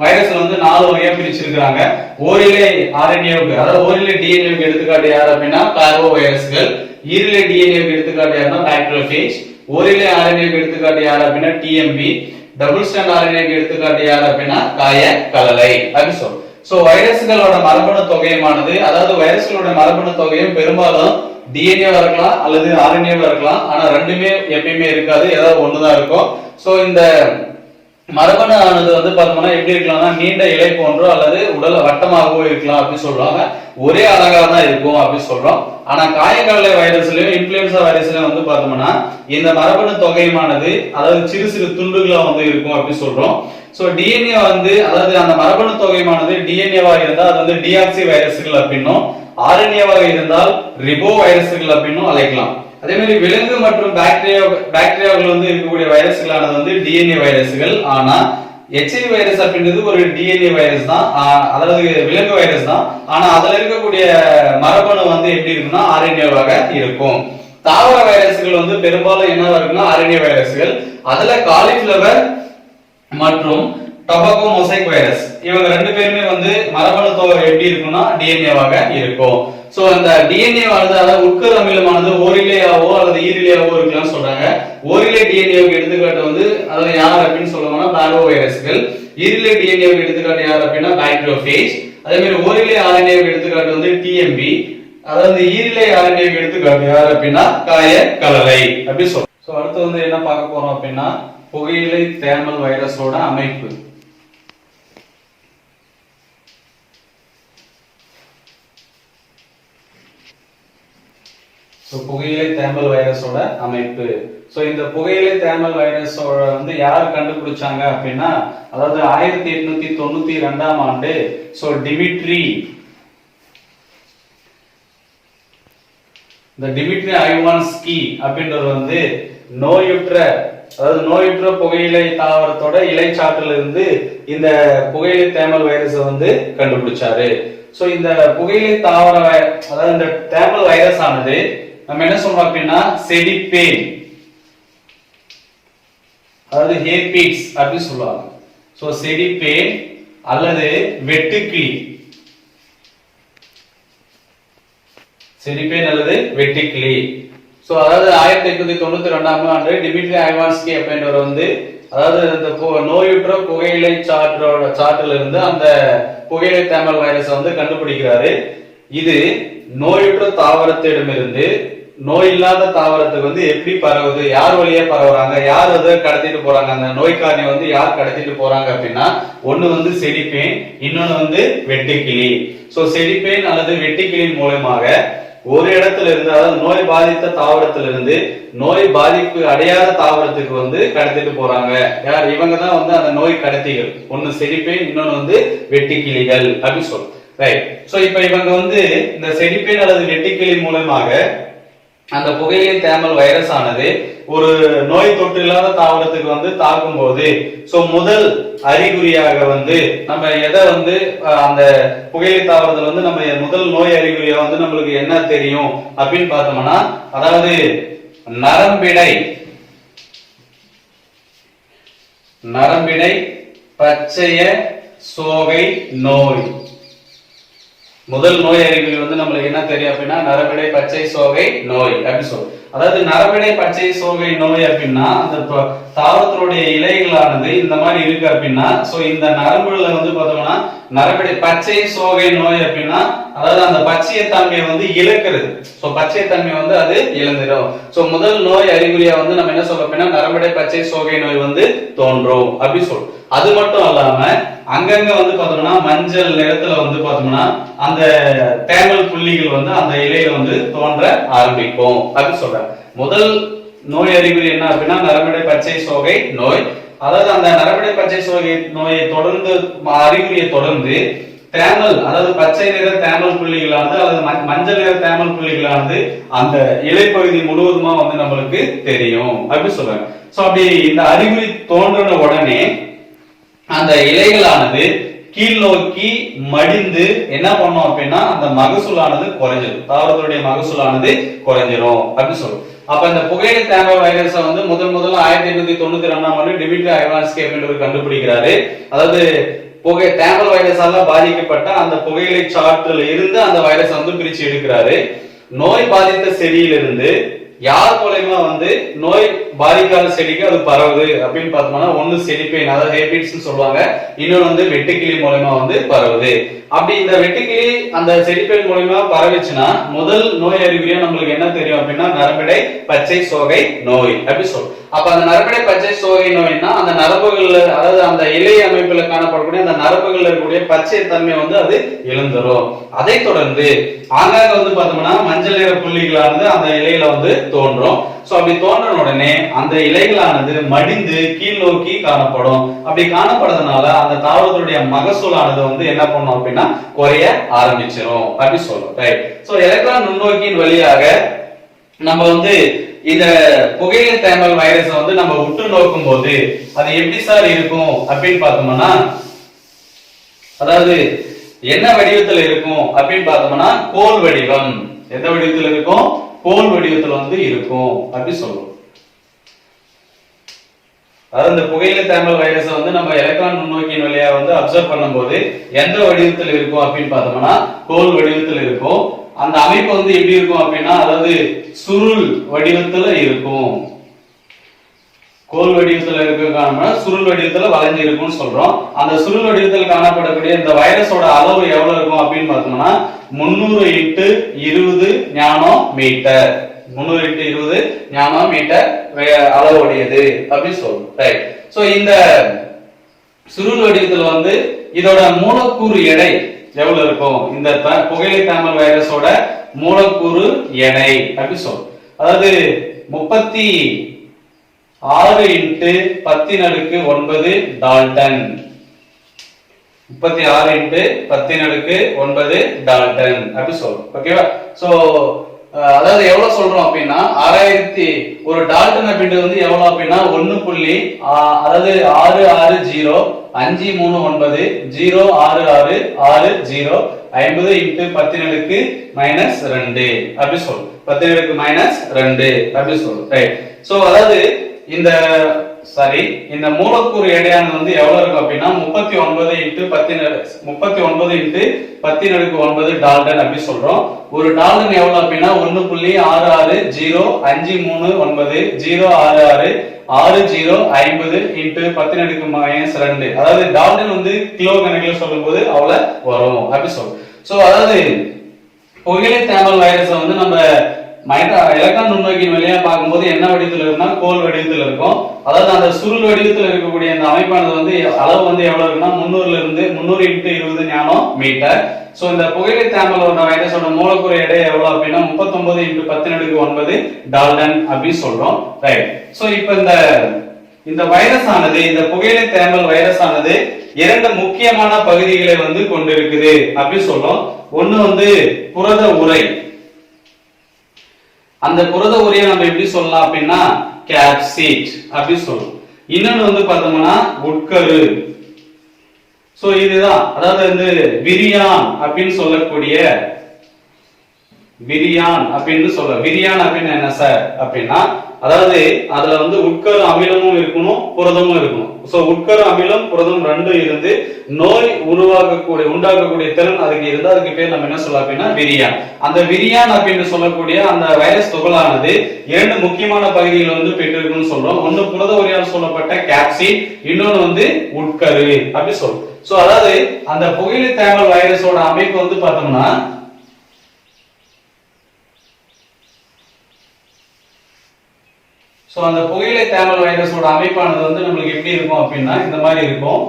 வைரஸ்ல வந்து 4 வகையா பிரிச்சிருக்காங்க. ஓரிலை ஆர்என்ஏவுக்கு, அதாவது ஓரிலை டிஎன்ஏவுக்கு எடுத்துக்காட்டு யார் அப்படின்னா பார்வோ வைரஸ்கள், ஈரிலை டிஎன்ஏவுக்கு எடுத்துக்காட்டு யாருன்னா பாக்டீரியோஃபேஜ், ஓரிலை ஆர்என்ஏவுக்கு எடுத்துக்காட்டு யார் அப்படின்னா டிஎம்பி, டபுள் ஸ்ட்ராண்ட் ஆர்என்ஏவுக்கு எடுத்துக்காட்டு யார் அப்படின்னா காயக்கலலை அப்படி சொல்றோம். சோ வைரஸ்களோட மரபணு தொகையமானது, அதாவது வைரஸ்களோட மரபணு தொகையும் பெரும்பாலும் டிஎன்ஏவா இருக்கலாம் அல்லது ஆர்என்ஏவா இருக்கலாம். ஆனா ரெண்டுமே எப்பயுமே இருக்காது, ஏதாவது ஒண்ணுதான் இருக்கும். சோ இந்த மரபணு ஆனது வந்து பார்த்தோம்னா எப்படி இருக்கலாம்னா நீண்ட இலை போன்றோ அல்லது உடல் வட்டமாகவோ இருக்கலாம் அப்படின்னு சொல்றாங்க. ஒரே அழகா தான் இருக்கும் அப்படின்னு சொல்றோம். ஆனா காயக்கலலை வைரஸ்லயும் இன்ஃபுளுன்சா வைரஸ்லயும் வந்து பார்த்தோம்னா இந்த மரபணு தொகையமானது அதாவது சிறு சிறு துண்டுகளா வந்து இருக்கும் அப்படின்னு சொல்றோம். சோ டிஎன்ஏ வந்து, அதாவது அந்த மரபணு தொகையமானது டிஎன்ஏவா இருந்தால் அது வந்து டிஆக்சி வைரஸ்கள் அப்படின்னும், ஆர்என்ஏவாக இருந்தால் ரிபோ வைரஸ்கள் அப்படின்னும் அழைக்கலாம். அதே மாதிரி விலங்கு மற்றும் பாக்டீரியாக்கள் வந்து இருக்கக்கூடிய வைரஸ்களானது வந்து டிஎன்ஏ வைரஸ்கள். ஆனா எச்ஐவி வைரஸ் அப்படின்றது ஒரு டிஎன்ஏ வைரஸ் தான், அதாவது விலங்கு வைரஸ் தான். ஆனா அதுல இருக்கக்கூடிய மரபணு வந்து எப்படி இருக்குன்னா ஆர்என்ஏவாக இருக்கும். தாவர வைரஸ்கள் வந்து பெரும்பாலும் என்னவா இருக்குன்னா ஆர்என்ஏ வைரஸ்கள். அதுல காலிஃபிளவர் மற்றும் டொபாக்கோ மொசைக் வைரஸ் இவங்க ரெண்டு பேருமே வந்து மரபணு தொகை எப்படி இருக்கும்னா டிஎன்ஏவாக இருக்கும். சோ அந்த டிஎன்ஏ வந்து அதாவது உட்கரு அமிலமானது ஓரிலையாவோ அல்லது ஈரிலையாவோ இருக்கலாம்னு சொல்றாங்க. ஓரிலை டிஎன்ஏவுக்கு எடுத்துக்காட்டு வந்து அதாவது யார் அப்படின்னு சொல்லுவாங்கன்னா பார்வோ வைரஸ்கள், ஈரிலை டிஎன்ஏவுக்கு எடுத்துக்காட்டு யார் அப்படின்னா பாக்டீரியோஃபேஜ். அதே மாதிரி ஓரிலை ஆர்என்ஏவுக்கு எடுத்துக்காட்டு வந்து டிஎம்பி, அதாவது ஈரிலை ஆர்என்ஏவுக்கு எடுத்துக்காட்டு யார் அப்படின்னா காயக்கலலை அப்படி சொல்றோம். சோ அடுத்து வந்து என்ன பார்க்க போறோம் அப்படின்னா புகையிலை தேமல் வைரஸோட அமைப்பு. புகையிலை தேமல் வைரஸோட அமைப்பு. சோ இந்த புகையிலை தேமல் வைரஸோட வந்து யார் கண்டுபிடிச்சாங்க அப்படின்னா அதாவது 1892ஆம் ஆண்டு சோ டிமிட்ரி ஐவான்ஸ்கி அப்படின்றவர் வந்து நோயுற்ற புகையிலை தாவரத்தோட இலைச்சாற்றில் இருந்து இந்த புகையிலை தேமல் வைரஸ் வந்து கண்டுபிடிச்சாரு. சோ இந்த புகையிலை தாவர அதாவது இந்த தேமல் வைரஸ் ஆனது நம்ம என்ன சொல்றோம் அப்படின்னா செடிபேன், அதாவது ஹேபிட்ஸ் அப்படி சொல்லுவாங்க. சோ செடிபேன் அல்லது வெட்டுக்கிளி, செடிபேன் அல்லது வெட்டுக்கிளி. சோ அதாவது 1892ஆம் ஆண்டு டிமிட்ரி ஐவான்ஸ்கி அப்படின்றவர் வந்து அதாவது இந்த நோயுற்ற புகையிலை சாற்றில் இருந்து அந்த புகையிலை தேமல் வைரஸ் வந்து கண்டுபிடிக்கிறாரு. இது நோயுற்ற தாவரத்திடமிருந்து நோய் இல்லாத தாவரத்துக்கு வந்து எப்படி பரவுது, யார் வழியா பரவுறாங்க, யார் அதை கடத்திட்டு போறாங்க, அந்த நோய்க்காரனை வந்து யார் கடத்திட்டு போறாங்க அப்படின்னா ஒண்ணு வந்து செடிபேன், இன்னொன்னு வந்து வெட்டுக்கிளி. சோ செடிபேன் அல்லது வெட்டுக்கிளியின் மூலமாக ஒரு இடத்துல இருந்து அதாவது நோய் பாதித்த தாவரத்திலிருந்து நோய் பாதிப்பு அடையாத தாவரத்துக்கு வந்து கடத்திட்டு போறாங்க. யார் இவங்க தான் வந்து அந்த நோய் கடத்திகள். ஒண்ணு செடிபேன், இன்னொன்னு வந்து வெட்டுக்கிளிகள் அப்படின்னு சொல்றோம். ரைட். சோ இப்ப இவங்க வந்து இந்த செடிபேன் அல்லது வெட்டுக்கிளி மூலமாக அந்த புகையிலை தேமல் வைரஸ் ஆனது ஒரு நோய் தொற்று இல்லாத தாவரத்துக்கு வந்து தாக்கும் போது சோ முதல் அறிகுறியாக வந்து நம்ம எதை வந்து அந்த புகையிலை தாவரத்துல வந்து நம்ம முதல் நோய் அறிகுறியா வந்து நம்மளுக்கு என்ன தெரியும் அப்படின்னு பார்த்தோம்னா அதாவது நரம்பிடை நரம்பிடை பச்சைய சோகை நோய். முதல் நோய் அறிகுறி வந்து நம்மளுக்கு என்ன தெரியும் அப்படின்னா நரம்பிடை பச்சை சோகை நோய் அப்படின்னு சொல்லுவோம். அதாவது நரம்பிடை பச்சை சோகை நோய் அப்படின்னா அந்த தாவரத்தினுடைய இலைகளானது இந்த மாதிரி இருக்கு அப்படின்னா சோ இந்த நரம்புல வந்து பார்த்தோம்னா நரம்பிடை பச்சை சோகை நோய் அப்படின்னா அதாவது அந்த பச்சையத்தன்மையை வந்து இழக்கிறது. சோ பச்சையத்தன்மை வந்து அது இழந்துடும். சோ முதல் நோய் அறிகுறியா வந்து நம்ம என்ன சொல்றோம் அப்படின்னா நரம்பிடை பச்சை சோகை நோய் வந்து தோன்றும் அப்படின்னு சொல்றோம். அது மட்டும் இல்லாம அங்கங்க வந்து பார்த்தோம்னா மஞ்சள் நிறத்துல வந்து பார்த்தோம்னா அந்த தேமல் புள்ளிகள் வந்து அந்த இலையில வந்து தோன்ற ஆரம்பிக்கும் அப்படின்னு சொல்றாங்க. முதல் நோய் அறிகுறி என்ன அப்படின்னா நரம்பிடை பச்சை சோகை நோய். அதாவது அந்த நரம்பிடை பச்சை சோகை நோயை தொடர்ந்து அறிகுறியை தொடர்ந்து தேமல் அதாவது பச்சை நிற தேமல் புள்ளிகளானது அல்லது மஞ்சள் நிற தேமல் புள்ளிகளானது அந்த இலைப்பகுதி முழுவதுமா வந்து நம்மளுக்கு தெரியும் அப்படின்னு சொல்றாங்க. சோ அப்படி இந்த அறிகுறி தோன்றின உடனே அந்த இலைகளானது கீழ் நோக்கி மடிந்து என்ன பண்ணோம் அப்படின்னா அந்த மகசூலானது குறைஞ்சிடும். தாவரத்துடைய மகசூலானது குறைஞ்சிரும் அப்படின்னு சொல்லுவோம். அப்ப இந்த புகையிலை தேமல் வைரஸை வந்து முதல்ல 1892ஆம் ஆண்டு டிமிட்ரி ஐவான்ஸ்கி அப்படின்றவர் கண்டுபிடிக்கிறாரு. அதாவது தேமல் வைரஸால பாதிக்கப்பட்ட அந்த புகையிலை சாற்றில் இருந்து அந்த வைரஸ் வந்து பிரிச்சு எடுக்கிறாரு. நோய் பாதித்த செடியிலிருந்து யார் மூலமா வந்து நோய் பாதிக்காத செடிக்கு அது பரவுது அப்படின்னு பார்த்தோம்னா ஒண்ணு செடிப்பேன் அதாவது ஹேபிட்ஸ் சொல்லுவாங்க, இன்னொன்னு வந்து வெட்டுக்கிளி மூலமா வந்து பரவுது. அப்படி இந்த வெட்டுக்கிளி அந்த செடிப்பேன் மூலமா பரவிச்சுன்னா முதல் நோய் அறிகுறியா நம்மளுக்கு என்ன தெரியும் அப்படின்னா நரம்பிடை பச்சை சோகை நோய் அப்படி சொல்லும். அப்ப அந்த நரம்பிடை பச்சை சோகை நோய்னா அந்த நரம்புகள்ல அதாவது அந்த இலை அமைப்புல காணப்படக்கூடிய அந்த நரம்புகள்ல இருக்கக்கூடிய பச்சை தன்மை வந்து அது இழந்துரும். அதை தொடர்ந்து ஆங்காங்க வந்து பார்த்தோம்னா மஞ்சள் நிற புள்ளிகளானது அந்த இலையில வந்து தோன்றும். சோ அப்படி தோன்றின உடனே அந்த இலைகளானது மடிந்து கீழ் நோக்கி காணப்படும். அப்படி காணப்படுறதுனால அந்த தாவரத்துடைய மகசூலானது வந்து என்ன பண்ணும் அப்படின்னா குறைய ஆரம்பிச்சிடும் அப்படி சொல்றோம். ரைட். சோ எலக்ட்ரான் நுண்ணோக்கின் வழியாக நம்ம வந்து இந்த புகையிலை தேமல் வைரஸ் வந்து நம்ம உற்று நோக்கும் போது அது எப்படி சார் இருக்கும் அப்படின்னு பார்த்தோம்னா அதாவது என்ன வடிவத்துல இருக்கும் அப்படின்னு பார்த்தோம்னா கோல் வடிவம். எந்த வடிவத்துல இருக்கும்? கோல் வடிவத்துல வந்து இருக்கும் அப்படி சொல்லுவோம். அதாவது இந்த புகையிலை தேமல் வைரஸ் வந்து நம்ம எலக்ட்ரான் நுண்ணோக்கியின் வழியா வந்து அப்சர்வ் பண்ணும்போது எந்த வடிவத்தில் இருக்கும் அப்படின்னு பார்த்தோம்னா கோல் வடிவத்தில் இருக்கும். அந்த அமைப்பு வந்து எப்படி இருக்கும் அப்படின்னா அதாவது சுருள் வடிவத்துல இருக்கும். கோல் வடிவத்துல இருக்க சுருள் வடிவத்துல வளைஞ்சு இருக்கும்னு சொல்றோம். அந்த சுருள் வடிவத்தில் காணப்படக்கூடிய இந்த வைரஸோட அளவு எவ்வளவு இருக்கும் அப்படின்னு பார்த்தோம்னா 300x20 nano metre. 300x20 nano metre அளவுடையது அப்படின்னு சொல்றோம். ரைட். சோ இந்த சுருள் வடிவத்துல வந்து இதோட மூலக்கூறு எடை எவ்வளவு இருக்கும்? இந்த புகையிலை தேமல் வைரஸோட மூலக்கூறு எடை அப்படி சொல்றோம். அதாவது 36x10�9 டால்டன். 36x10�9 டால்டன் அப்படி சொல்றோம். ஓகேவா? சோ அதாவது எவ்வளவு சொல்றோம் அப்படின்னா 6000 ஒரு டால்டன் அப்படின்றது வந்து எவ்வளவு அப்படின்னா 1. அதாவது 66390666050 50x10⁻2 அப்படி சொல்றோம். 10⁻2 அப்படி சொல்றோம். ரைட். சோ அதாவது இந்த இந்த மூலக்கூறு எடையானது வந்து எவ்வளவு இருக்கும் அப்படின்னா 39x10⁻9 டால்டன் அப்படி சொல்றோம். ஒரு டால்டன் எவ்வளவு அப்படின்னா 1.660536050x10⁻2 அதாவது டால்டன் வந்து கிலோ கணக்கில் சொல்லும் போது அவ்வளவு வரும் அப்படி சொல்றோம். சோ அதாவது புகையிலை தேமல் வைரஸ் வந்து நம்ம எலக்ட்ரான் நுண்ணோக்கின் வழியா பார்க்கும்போது என்ன வடிவத்தில் இருக்குன்னா கோல் வடிவத்தில் இருக்கும். அதாவது அந்த சுருள் வடிவத்தில் இருக்கக்கூடிய அந்த அமைப்பானது வந்து அளவு வந்து எவ்வளவு இருக்குன்னா 300x20 நானோ மீட்டர். சோ இந்த புகையிலை தேமல் வைரஸோட மூலக்கூறு எடை எவ்வளவு அப்படின்னா 39x10⁻9 டால்டன் அப்படின்னு சொல்றோம். ரைட். சோ இப்ப இந்த வைரஸ் ஆனது இந்த புகையிலை தேமல் வைரஸ் ஆனது 2 முக்கியமான பகுதிகளை வந்து கொண்டிருக்குது அப்படி சொல்றோம். ஒண்ணு வந்து புரத உறை. அந்த புரத உரையை நம்ம எப்படி சொல்லலாம் அப்படின்னா கேப்சிட் அப்படி சொல்றோம். இன்னொன்னு வந்து பார்த்தோம்னா உட்கரு. சோ இதுதான் அதாவது வந்து விரியான் அப்படின்னு சொல்லக்கூடிய விரியான் அப்படின்னு சொல்ல. விரியான் அப்படின்னு என்ன சார் அப்படின்னா அதாவது அதுல வந்து உட்கரு அமிலமும் இருக்கணும், புரதமும் இருக்கணும். சோ உட்கரு அமிலம் புரதம் ரெண்டும் இருந்து நோய் உண்டாக்கக்கூடிய திறன் அதுக்கு இருந்தா அதுக்கு பேர் நம்ம என்ன சொல்லலாம் அப்படின்னா விரியான். அந்த விரியான் அப்படின்னு சொல்லக்கூடிய அந்த வைரஸ் துகளானது இரண்டு முக்கியமான பகுதிகளை வந்து பெற்றிருக்குன்னு சொல்றோம். ஒன்னு புரத உரையால் சொல்லப்பட்ட கேப்சிட், இன்னொன்னு வந்து உட்கரு அப்படி சொல்றோம். சோ அதாவது அந்த புகையிலை தேமல் வைரஸோட அமைப்பு வந்து பார்த்தோம்னா சோ அந்த புகையிலை தேமல் வைரஸோட அமைப்பானது வந்து நம்மளுக்கு எப்படி இருக்கும் அப்படின்னா இந்த மாதிரி இருக்கும்.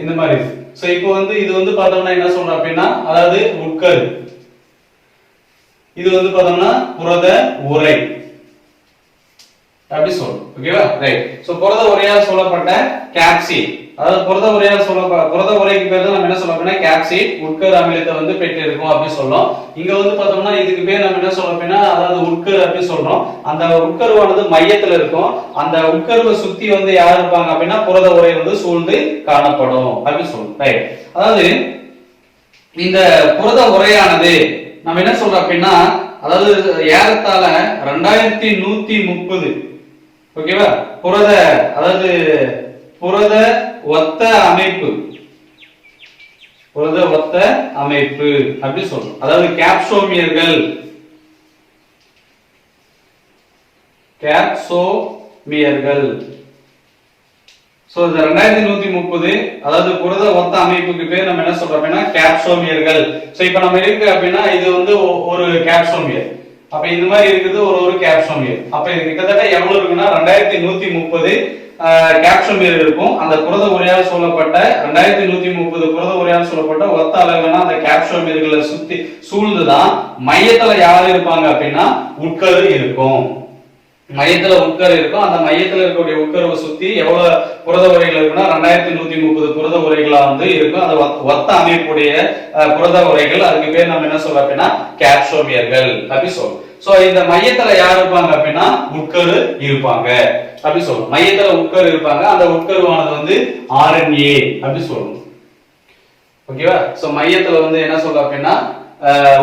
இந்த மாதிரி சோ இப்போ வந்து இது வந்து பார்த்தோம்னா என்ன சொல்றோம் அப்படின்னா அதாவது உட்கரு, இது வந்து பார்த்தோம்னா புரத உரை அப்படி சொல்றோம். ஓகேவா? ரைட். சோ புரத உரையால் சொல்லப்பட்ட கேப்சிட், அதாவது புரத உரைக்கு பேர் தான் நம்ம என்ன சொல்றோம் அப்படின்னா கேப்சிட் உட்கரு அமிலத்தை வந்து பெற்றிருக்கும் அப்படி சொல்றோம். இங்க வந்து பார்த்தோம்னா இதுக்கு பேர் நம்ம என்ன சொல்றோம் அப்படின்னா அதாவது உட்கரு அப்படி சொல்றோம். அந்த உட்கருவானது மையத்துல இருக்கும். அந்த உட்கருவை சுத்தி வந்து யார் இருப்பாங்க அப்படின்னா புரத உரை வந்து சூழ்ந்து காணப்படும் அப்படி சொல்றோம். ரைட். அதாவது இந்த புரத உரையானது நம்ம என்ன சொல்றோம் அப்படின்னா அதாவது ஏறத்தாழ 2130 ஓகேவா அதாவது புரத ஒத்த அமைப்பு அப்படி சொல்றோம். அதாவது கேப்சோமியர்கள் சோ இந்த 2130 அதாவது புரத ஒத்த அமைப்புக்கு பேர் நம்ம என்ன சொல்றோம் அப்படின்னா கேப்சோமியர்கள். சோ இப்போ நம்ம இருக்கு அப்படின்னா இது வந்து ஒரு கேப்சோமியர், அப்ப இந்த மாதிரி இருக்குது ஒரு கேப்சோமியர். அப்ப இது கிட்டத்தட்ட எவ்வளவு இருக்குன்னா 2130 கேப்சோமியர் இருக்கும். அந்த புரத உரையால் சொல்லப்பட்ட 2130 புரத உரையால் சொல்லப்பட்ட ஒத்த அளவுனா அந்த கேப்சோமியர்களை சுத்தி சூழ்ந்துதான் மையத்துல யார் இருப்பாங்க அப்படின்னா உட்கரு இருக்கும். மையத்துல உட்கரு இருக்கும். அந்த மையத்துல இருக்கக்கூடிய உட்கருவை சுத்தி எவ்வளவு புரத உரைகள் இருக்குன்னா 2130 புரத உரைகளா வந்து இருக்கும். அது ஒத்த அமைப்புடைய புரத உரைகள். அதுக்கு பேர் நம்ம என்ன சொல்றோம் அப்படின்னா கேப்சோமியர்கள் அப்படி சொல்றோம். சோ இந்த மையத்துல யார் இருப்பாங்க அப்படின்னா உட்கரு இருப்பாங்க அப்படி சொல்றோம். மையத்துல உட்கரு இருப்பாங்க. அந்த உட்கருவானது வந்து RNA அப்படி சொல்றோம். ஓகேவா? சோ மையத்துல வந்து என்ன சொல்றோம் அப்படின்னா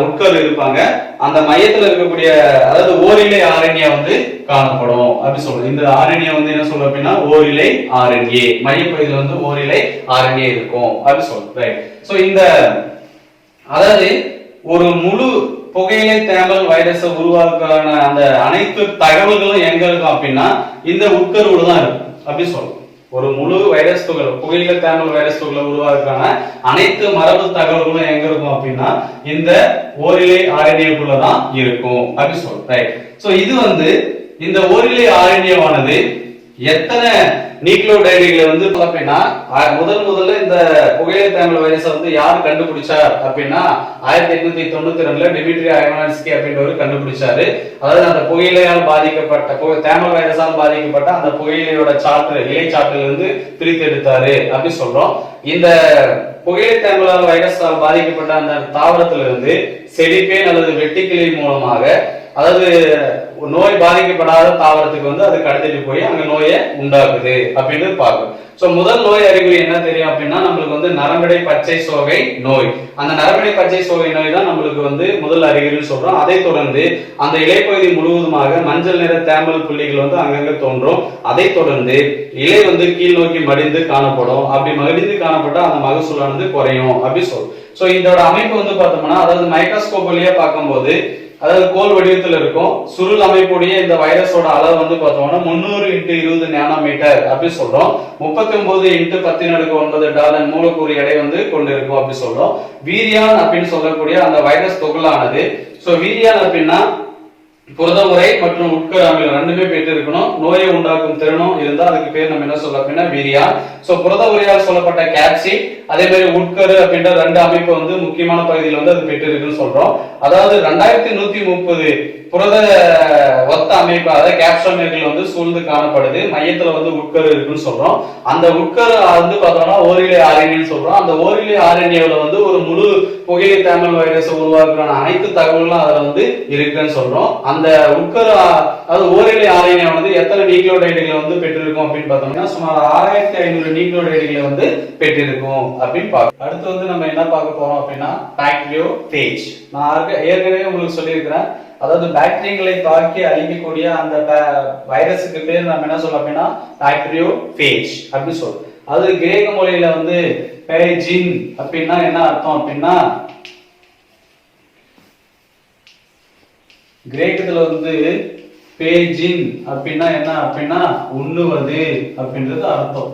உட்கரு இருப்பாங்க. அந்த மையத்துல இருக்கக்கூடிய அதாவது ஓரிலை RNA வந்து காணப்படும் அப்படி சொல்றோம். இந்த RNA வந்து என்ன சொல்றோம் அப்படின்னா ஓரிலை RNA, மையப்பகுதியில் வந்து ஓரிலை RNA இருக்கும் அப்படி சொல்றோம். ரைட். சோ இந்த அதாவது ஒரு முழு புகையிலை தேமல் வைரஸை உருவாக்கான அந்த அனைத்து தகவல்களும் எங்க இருக்கும் அப்படின்னா இந்த உட்கருவுல தான் இருக்கும் அப்படி சொல்றோம். ஒரு முழு வைரஸ் துகள் புகையிலை தேமல் வைரஸ் துகளை உருவாக்கான அனைத்து மரபு தகவல்களும் எங்க இருக்கும் அப்படின்னா இந்த ஓரிலை RNA குள்ளதான் இருக்கும் அப்படி சொல்றோம். ரைட். சோ இது வந்து இந்த ஓரிலை RNA வானது எத்தனை நியூக்ளியோடைடுகளை வந்து அப்படின்னா முதல்ல இந்த புகையிலை தேமல் வைரஸை வந்து யார் கண்டுபிடிச்சார் அப்படின்னா 1892 டிமிட்ரி ஐவானோவ்ஸ்கி அப்படின்றவர் கண்டுபிடிச்சாரு. அதாவது அந்த புகையிலையால் பாதிக்கப்பட்ட தேமல் வைரஸால் பாதிக்கப்பட்ட அந்த புகையிலையோட இலை சாற்றில் இருந்து பிரித்து எடுத்தாரு அப்படி சொல்றோம். இந்த புகையிலை தேமல் வைரஸால் பாதிக்கப்பட்ட அந்த தாவரத்திலிருந்து செடிப்பேன் அல்லது வெட்டிக்கிளை மூலமாக அதாவது நோய் பாதிக்கப்படாத தாவரத்துக்கு வந்து அது கடத்திட்டு போய் அங்க நோயை உண்டாக்குது அப்படின்னு பார்க்கும். சோ முதல் நோய் அறிகுறி என்ன தெரியும் அப்படின்னா நம்மளுக்கு வந்து நரம்படை பச்சை சோகை நோய். அந்த நரம்படை பச்சை சோகை நோய் தான் நம்மளுக்கு வந்து முதல் அறிகுறின்னு சொல்றோம். அதை தொடர்ந்து அந்த இலைப்பகுதி முழுவதுமாக மஞ்சள் நிற தேமல் புள்ளிகள் வந்து அங்கங்க தோன்றும். அதை தொடர்ந்து இலை வந்து கீழ் நோக்கி மடிந்து காணப்படும். அப்படி மடிந்து காணப்பட்டா அந்த மகசூலானது குறையும் அப்படி சொல்லும். சோ இதோட அமைப்பு வந்து பார்த்தோம்னா அதாவது மைக்ரோஸ்கோப் வழியா பார்க்கும்போது அதாவது கோல் வடிவத்தில் இருக்கும். சுருள் அமைப்புடைய இந்த வைரஸோட அளவு வந்து பார்த்தோம்னா 300 × 20 நானோமீட்டர் அப்படி சொல்றோம். 39 × 10⁹ டாலர் மூலக்கூறு எடை வந்து கொண்டிருக்கும் அப்படி சொல்றோம். வீரியான் அப்படின்னு சொல்லக்கூடிய அந்த வைரஸ் துகளானது வீரியான் அப்படின்னா புரத உரை மற்றும் உட்கரு அமிலம் ரெண்டுமே பெற்று இருக்கணும். நோயை உண்டாக்கும் திறனும் இருந்தா அதுக்கு பேர் நம்ம என்ன சொல்ல அப்படின்னா வீரியான். புரத உரையால் சொல்லப்பட்ட கேப்சிட் அதே மாதிரி உட்கரு அப்படின்ற ரெண்டு அமைப்பு வந்து முக்கியமான பகுதியில் வந்து அது பெற்று இருக்குன்னு சொல்றோம். அதாவது 2130 புரத ஒத்த அமைப்பு அதாவது கேப்சோமியர்கள் வந்து சூழ்ந்து காணப்படுது. மையத்துல வந்து உட்கரு இருக்குன்னு சொல்றோம். அந்த உட்கரு வந்து பார்த்தோம்னா ஓரிலை RNA சொல்றோம். அந்த ஓரிலை RNAல வந்து ஒரு முழு புகையிலை தேமல் வைரஸ் உருவாக்குற அனைத்து தகவல்களும் அதுல வந்து இருக்குன்னு சொல்றோம். அந்த உட்கரு அதாவது ஓரிலை ஆர்என்ஏ வந்து எத்தனை நியூக்ளியோடைடுகளை வந்து பெற்றிருக்கும் அப்படின்னு பார்த்தோம்னா சுமார் 6500 நியூக்ளியோடைடுகளை வந்து பெற்றிருக்கும் அப்படின்னு பார்க்கணும். அடுத்து வந்து நம்ம என்ன பார்க்க போறோம் அப்படின்னா பாக்டீரியோபேஜ். நான் ஏற்கனவே உங்களுக்கு சொல்லியிருக்கிறேன், அதாவது பாக்டீரியங்களை தாக்கி அழிக்கக்கூடிய அந்த வைரஸுக்கு பேர் நம்ம என்ன சொல்றோம் அப்படின்னா பாக்டீரியோபேஜ் அப்படின்னு சொல்றோம். அது கிரேக்க மொழியில வந்து பேஜின் அப்படின்னா என்ன அர்த்தம் அப்படின்னா, கிரேக்கத்துல வந்து பேஜின் அப்படின்னா என்ன அப்படின்னா உண்ணுவது அப்படின்றது அர்த்தம்.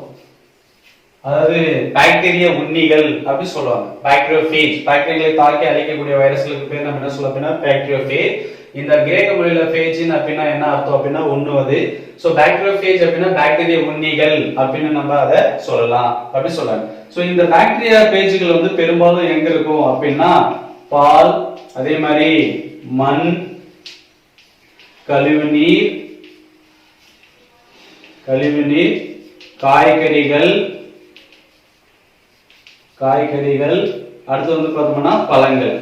அதாவது பாக்டீரியா உண்ணிகள் அப்படி சொல்லுவாங்க. பாக்டீரியோபேஜ் பாக்டீரியாக்களை தாக்கி அழிக்கக்கூடிய வைரஸ்களுக்கு பேர் நம்ம என்ன சொல்ல அப்படின்னா பாக்டீரியோபேஜ். இந்த கிரேக்க மொழியில பேஜின் அப்படின்னா என்ன அர்த்தம் அப்படின்னா உண்ணுவது. சோ பாக்டீரியோபேஜ் அப்படின்னா பாக்டீரியா உண்ணிகள் அப்படின்னு நம்ம அதை சொல்லலாம் அப்படி சொல்றாங்க. சோ இந்த பாக்டீரியா பேஜ்கள் வந்து பெரும்பாலும் எங்க இருக்கும் அப்படின்னா பால், அதே மாதிரி மண், கழிவுநீர், காய்கறிகள், அடுத்து வந்து பார்த்தோம்னா பழங்கள்.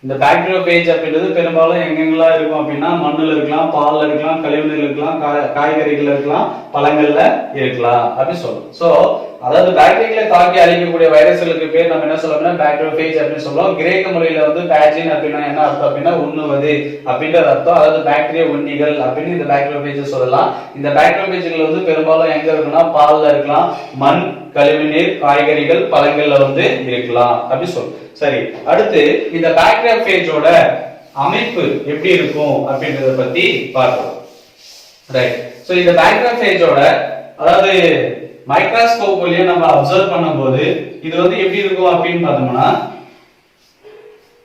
இந்த பாக்டீரியோபேஜ் அப்படின்றது பெரும்பாலும் எங்கெங்கெல்லாம் இருக்கும் அப்படின்னா மண்ணுல இருக்கலாம், பால்ல இருக்கலாம், கழிவுநீர்ல இருக்கலாம், காய்கறிகள் இருக்கலாம், பழங்கள்ல இருக்கலாம் அப்படி சொல்றோம். சோ அதாவது பாக்டீரியாக்களை தாக்கி அழிக்கக்கூடிய வைரஸ்களுக்கு பேர் நம்ம என்ன சொல்றோம்னா பாக்டீரியோபேஜ் அப்படின்னு சொல்றோம். கிரேக்க மொழியில வந்து பேஜின் அப்படின்னா என்ன அர்த்தம் அப்படின்னா உண்ணுவது அப்படின்ற அர்த்தம். அதாவது பாக்டீரியா உண்ணிகள் அப்படின்னு இந்த பாக்டீரியோபேஜ் சொல்லலாம். இந்த பாக்டீரியோபேஜ்கள் வந்து பெரும்பாலும் எங்க இருக்குன்னா பால்ல இருக்கலாம், மண், கழிவுநீர், காய்கறிகள், பழங்கள்ல வந்து இருக்கலாம் அப்படி சொல்றோம். சரி, அடுத்து இந்த பாக்டீரியோபேஜோட அமைப்பு எப்படி இருக்கும் அப்படின்றத பத்தி பார்க்கலாம். ரைட். சோ இந்த பாக்டீரியோபேஜோட அதாவது மைக்ரோஸ்கோப் வழியா நம்ம அப்சர்வ் பண்ணும்போது இது வந்து எப்படி இருக்கும் அப்படின்னு பார்த்தோம்னா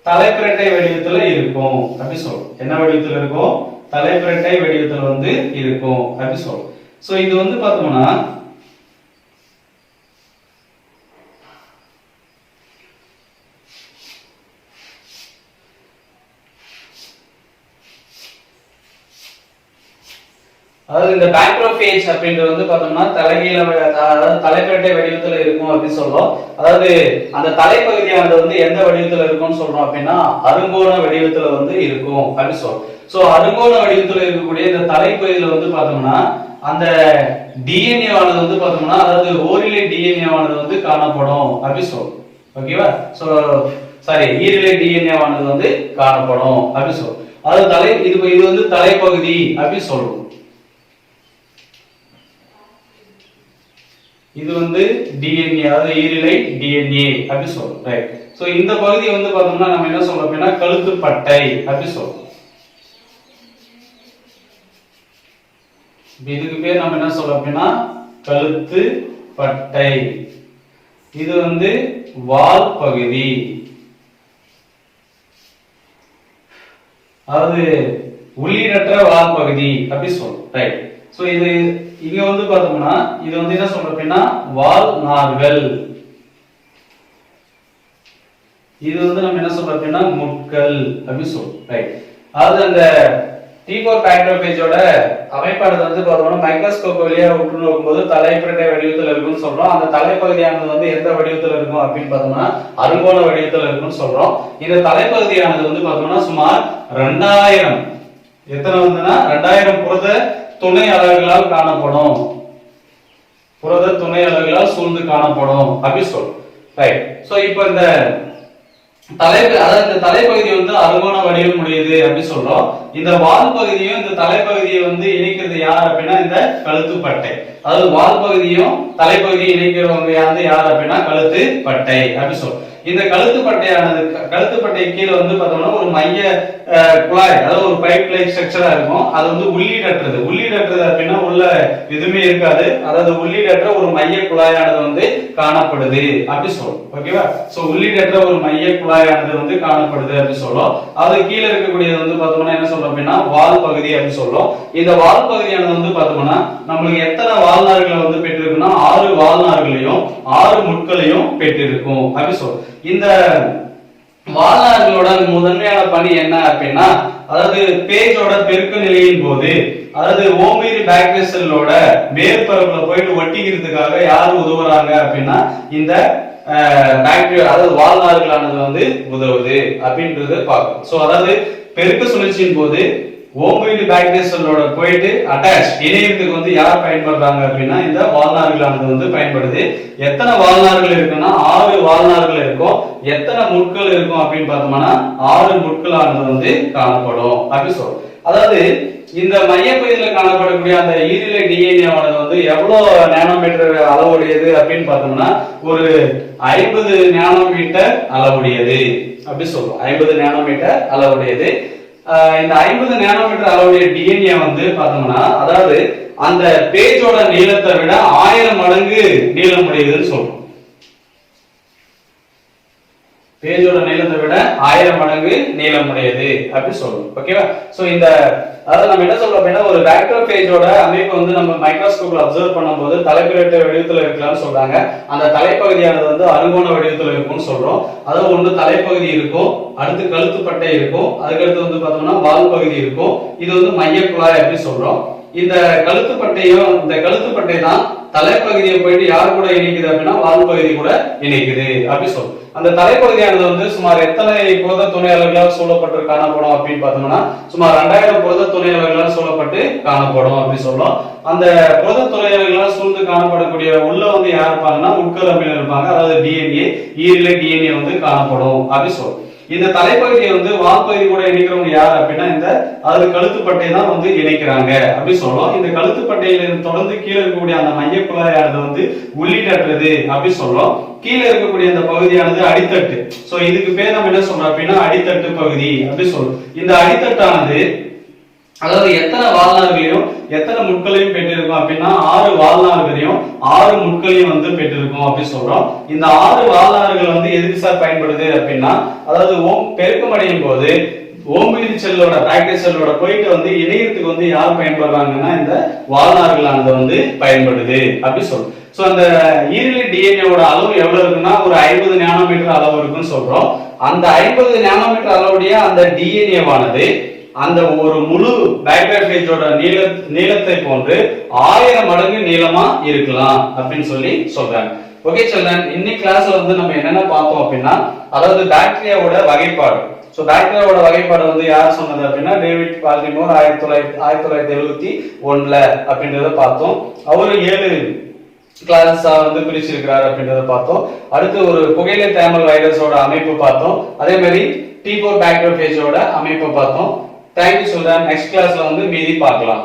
தலைப்பிரட்டை வடிவத்துல இருக்கும் அப்படி சொல்றோம். என்ன வடிவத்துல இருக்கும்? தலைப்பிரட்டை வடிவத்துல வந்து இருக்கும் அப்படி சொல்றோம். சோ இது வந்து பார்த்தோம்னா அதாவது இந்த பாக்டீரியோபேஜ் அப்படின்றது வந்து பார்த்தோம்னா தலைகீழ அதாவது தலைப்பிரட்டை வடிவத்துல இருக்கும் அப்படின்னு சொல்றோம். அதாவது அந்த தலைப்பகுதியானது வந்து எந்த வடிவத்துல இருக்கும்னு சொல்றோம் அப்படின்னா அருங்கோண வடிவத்துல வந்து இருக்கும் அப்படின்னு சொல்றோம். சோ அருங்கோண வடிவத்துல இருக்கக்கூடிய இந்த தலைப்பகுதியில வந்து பார்த்தோம்னா அந்த டிஎன்ஏ ஆனது வந்து பார்த்தோம்னா அதாவது ஓரிலை டிஎன்ஏ ஆனது வந்து காணப்படும் அப்படின்னு சொல்றோம். ஓகேவா? சோ சாரி ஈரிலை டிஎன்ஏ ஆனது வந்து காணப்படும் அப்படின்னு சொல்றோம். அதாவது இது வந்து தலைப்பகுதி அப்படின்னு சொல்றோம். இது வந்து டிஎன்ஏ அதாவது ஈரிலை டிஎன்ஏ அப்படி சொல்றோம். ரைட். சோ இந்த பகுதி வந்து பார்த்தோம்னா நம்ம என்ன சொல்றோம் அப்படின்னா கழுத்து பட்டை அப்படி சொல்றோம். இதுக்கு பேர் நம்ம என்ன சொல்றோம் அப்படின்னா கழுத்து பட்டை. இது வந்து வால் பகுதி, அதாவது உள்ளீடற்ற வால் பகுதி அப்படி சொல்றோம். ரைட். சோ இது இங்க வந்து பார்த்தோம்னா இது வந்து என்ன சொல்றோம் அப்படின்னா வால் நார்கள். இது வந்து நம்ம என்ன சொல்றோம் அப்படின்னா முட்கள் அப்படி சொல்றோம். ரைட். அதாவது அந்த T4 பாக்டீரியோபேஜோட அமைப்பானது வந்து பார்த்தோம்னா மைக்ரோஸ்கோப் வழியா உற்று நோக்கும்போது தலைப்பிரட்டை வடிவத்தில் இருக்குன்னு சொல்றோம். அந்த தலைப்பகுதியானது வந்து எந்த வடிவத்தில் இருக்கும் அப்படின்னு பார்த்தோம்னா அருங்கோண வடிவத்தில் இருக்குன்னு சொல்றோம். இந்த தலைப்பகுதியானது வந்து பார்த்தோம்னா சுமார் 2000 எத்தனை வந்துன்னா 2000 புரத துணை அலகுகளால் காணப்படும். புரத துணை அலகுகளால் சூழ்ந்து காணப்படும் அப்படி சொல்றோம். ரைட். சோ இப்போ இந்த அதாவது இந்த தலைப்பகுதி வந்து அருங்கோண வடிவம் உடையது அப்படி சொல்றோம். இந்த வால் பகுதியும் இந்த தலைப்பகுதியை வந்து இணைக்கிறது யார் அப்படின்னா இந்த கழுத்து பட்டை. அதாவது வால் பகுதியும் தலைப்பகுதியை இணைக்கிறவங்க யார் அப்படின்னா கழுத்து பட்டை அப்படி சொல்றோம். இந்த கழுத்து பட்டை கீழே வந்து பார்த்தோம்னா ஒரு மைய குழாய், அதாவது ஒரு பைப் லைக் ஸ்ட்ரக்சரா இருக்கும். அது வந்து உள்ளீடற்றது அப்படின்னா உள்ள எதுவுமே இருக்காது. அதாவது உள்ளீடற்ற ஒரு மைய குழாயானது வந்து காணப்படுது அப்படி சொல்றோம். ஓகேவா? சோ உள்ளீடற்ற ஒரு மைய குழாயானது வந்து காணப்படுது அப்படி சொல்றோம். அது கீழே இருக்கக்கூடியது வந்து பார்த்தோம்னா என்ன சொல்றோம் அப்படின்னா வால் பகுதி அப்படி சொல்றோம். இந்த வால் பகுதியானது வந்து பார்த்தோம்னா நம்மளுக்கு எத்தனை வாழ்நார்களை வந்து பெற்றிருக்குன்னா 6 வாழ்நார்களையும் 6 முட்களையும் பெற்றிருக்கும் அப்படி சொல்றோம். இந்த வாழ்நார்களோட முதன்மையான பணி என்ன அப்படின்னா அதாவது பேஜோட பெருக்க நிலையின் போது அதாவது ஓமைரி பாக்டீரியா செல்லோட மேற்பரப்புல போயிட்டு ஒட்டிக்கிறதுக்காக யாரு உதவுறாங்க அப்படின்னா இந்த பாக்டீரியா அதாவது வாழ்நார்களானது வந்து உதவுது அப்படின்றது பார்க்கணும். சோ அதாவது பெருக்க சுழற்சியின் போது ஓம்புயிரி பாக்டீரியா செல்லோட போயிட்டு அட்டாச் இணையத்துக்கு வந்து யார் பயன்படுறாங்க அப்படின்னா இந்த வாழ்நார்களானது வந்து பயன்படுது. எத்தனை வாழ்நார்கள் இருக்குன்னா 6 வாழ்நார்கள் இருக்கும். எத்தனை முட்கள் இருக்கும் அப்படின்னு பார்த்தோம்னா 6 முட்களானது வந்து காணப்படும் அப்படி சொல்றோம். அதாவது இந்த மையப்பகுதியில காணப்படக்கூடிய அந்த ஈரிலை டிஎன்ஏ ஆனது வந்து எவ்வளவு நானோமீட்டர் அளவுடையது அப்படின்னு பார்த்தோம்னா ஒரு 50 நானோமீட்டர் அளவுடையது அப்படி சொல்றோம். 50 நானோமீட்டர் அளவுடையது. இந்த 50 நானோமீட்டர் அளவுடைய டிஎன்ஏ வந்து பார்த்தோம்னா அதாவது அந்த பேஜோட நீளத்தை விட 1000 மடங்கு நீளம் உடையதுன்னு சொல்றோம். பேஜோட நீளத்தை விட 1000 மடங்கு நீளம் உடையது அப்படி சொல்றோம். ஓகேவா? சோ இந்த அதாவது நம்ம என்ன சொல்றோம் அப்படின்னா ஒரு பாக்டீரியோபேஜோட அமைப்பு வந்து நம்ம மைக்ரோஸ்கோப்ல அப்சர்வ் பண்ணும்போது தலைப்பிரட்ட வடிவத்துல இருக்கலாம்னு சொல்றாங்க. அந்த தலைப்பகுதியானது வந்து அறுகோண வடிவத்துல இருக்கும்னு சொல்றோம். அதாவது ஒன்று தலைப்பகுதி இருக்கும், அடுத்து கழுத்துப்பட்டை இருக்கும், அதுக்கடுத்து வந்து பார்த்தோம்னா வால் பகுதி இருக்கும். இது வந்து மையக்குழாய் அப்படி சொல்றோம். இந்த கழுத்துப்பட்டை தான் தலைப்பகுதியை போயிட்டு யார் கூட இணைக்குது அப்படின்னா வால் பகுதி கூட இணைக்குது அப்படி சொல்றோம். அந்த தலைப்பகுதியானது வந்து சுமார் எத்தனை புரத துணையாளர்களால் சூழப்பட்டு காணப்படும் அப்படின்னு பார்த்தோம்னா சுமார் 2000 புரத துணையாளர்களால் சூழப்பட்டு காணப்படும் அப்படின்னு சொல்றோம். அந்த புரத துணையாளர்களால் சூழ்ந்து காணப்படக்கூடிய உள்ள வந்து யார் இருப்பாங்கன்னா உட்கரு அமிலம் இருப்பாங்க. அதாவது டிஎன்ஏ ஈரிலை டிஎன்ஏ வந்து காணப்படும் அப்படி சொல்றோம். இந்த தலைப்பகுதியை வந்து வால்பகுதி கூட இணைக்கிறவங்க யார் அப்படின்னா இந்த அதாவது கழுத்துப்பட்டை தான் வந்து இணைக்கிறாங்க அப்படி சொல்றோம். இந்த கழுத்துப்பட்டையில தொடர்ந்து கீழே இருக்கக்கூடிய அந்த மையக்குழாயானது வந்து உள்ளிட்டது அப்படி சொல்றோம். கீழே இருக்கக்கூடிய அந்த பகுதியானது அடித்தட்டு. சோ இதுக்கு பேர் நம்ம என்ன சொல்றோம் அப்படின்னா அடித்தட்டு பகுதி அப்படி சொல்றோம். இந்த அடித்தட்டானது அதாவது எத்தனை வாழ்நாள்களையும் எத்தனை முட்களையும் பெற்றிருக்கும் அப்படின்னா 6 வாழ்நாள்களையும் 6 முட்களையும் வந்து பெற்றிருக்கும் அப்படின்னு சொல்றோம். இந்த 6 வாழ்நாள்கள் வந்து எதுக்கு சார் பயன்படுது அப்படின்னா அதாவது பெருக்கம் அடையும் போது ஓம்புயிரி செல்லோட பாக்டீரியா செல்லோட போயிட்டு வந்து இணையத்துக்கு வந்து யார் பயன்படுறாங்கன்னா இந்த வாழ்நாள்களானது வந்து பயன்படுது அப்படி சொல்றோம். சோ அந்த ஈரிலை டிஎன்ஏவோட அளவு எவ்வளவு இருக்குன்னா ஒரு 50 நானோமீட்டர் அளவு இருக்குன்னு சொல்றோம். அந்த 50 நானோமீட்டர் அளவுடைய அந்த டிஎன்ஏவானது அந்த ஒரு முழு பாக்டீரியோட நீளத்தை போன்று 1000 மடங்கு நீளமா இருக்கலாம் அப்படின்னு சொல்லி சொல்றாங்க. ஓகே சில்ட்ரன், இன்னைக்கு கிளாஸ்ல வந்து நம்ம என்னென்ன பார்த்தோம் அப்படின்னா அதாவது பாக்டீரியாவோட வகைப்பாடு. சோ பாக்டீரியாவோட வகைப்பாடு வந்து யார் சொன்னது அப்படின்னா டேவிட் பால்டிமோர் 1901 அப்படின்றத பார்த்தோம். அவரு 7 கிளாஸா வந்து பிரிச்சிருக்கிறார் அப்படின்றத பார்த்தோம். அடுத்து ஒரு புகையிலை தேமல் வைரஸோட அமைப்பு பார்த்தோம். அதே மாதிரி T4 பாக்டீரியோபேஜோட அமைப்பு பார்த்தோம். Thank you children. Next class வந்து மீதி பார்க்கலாம்.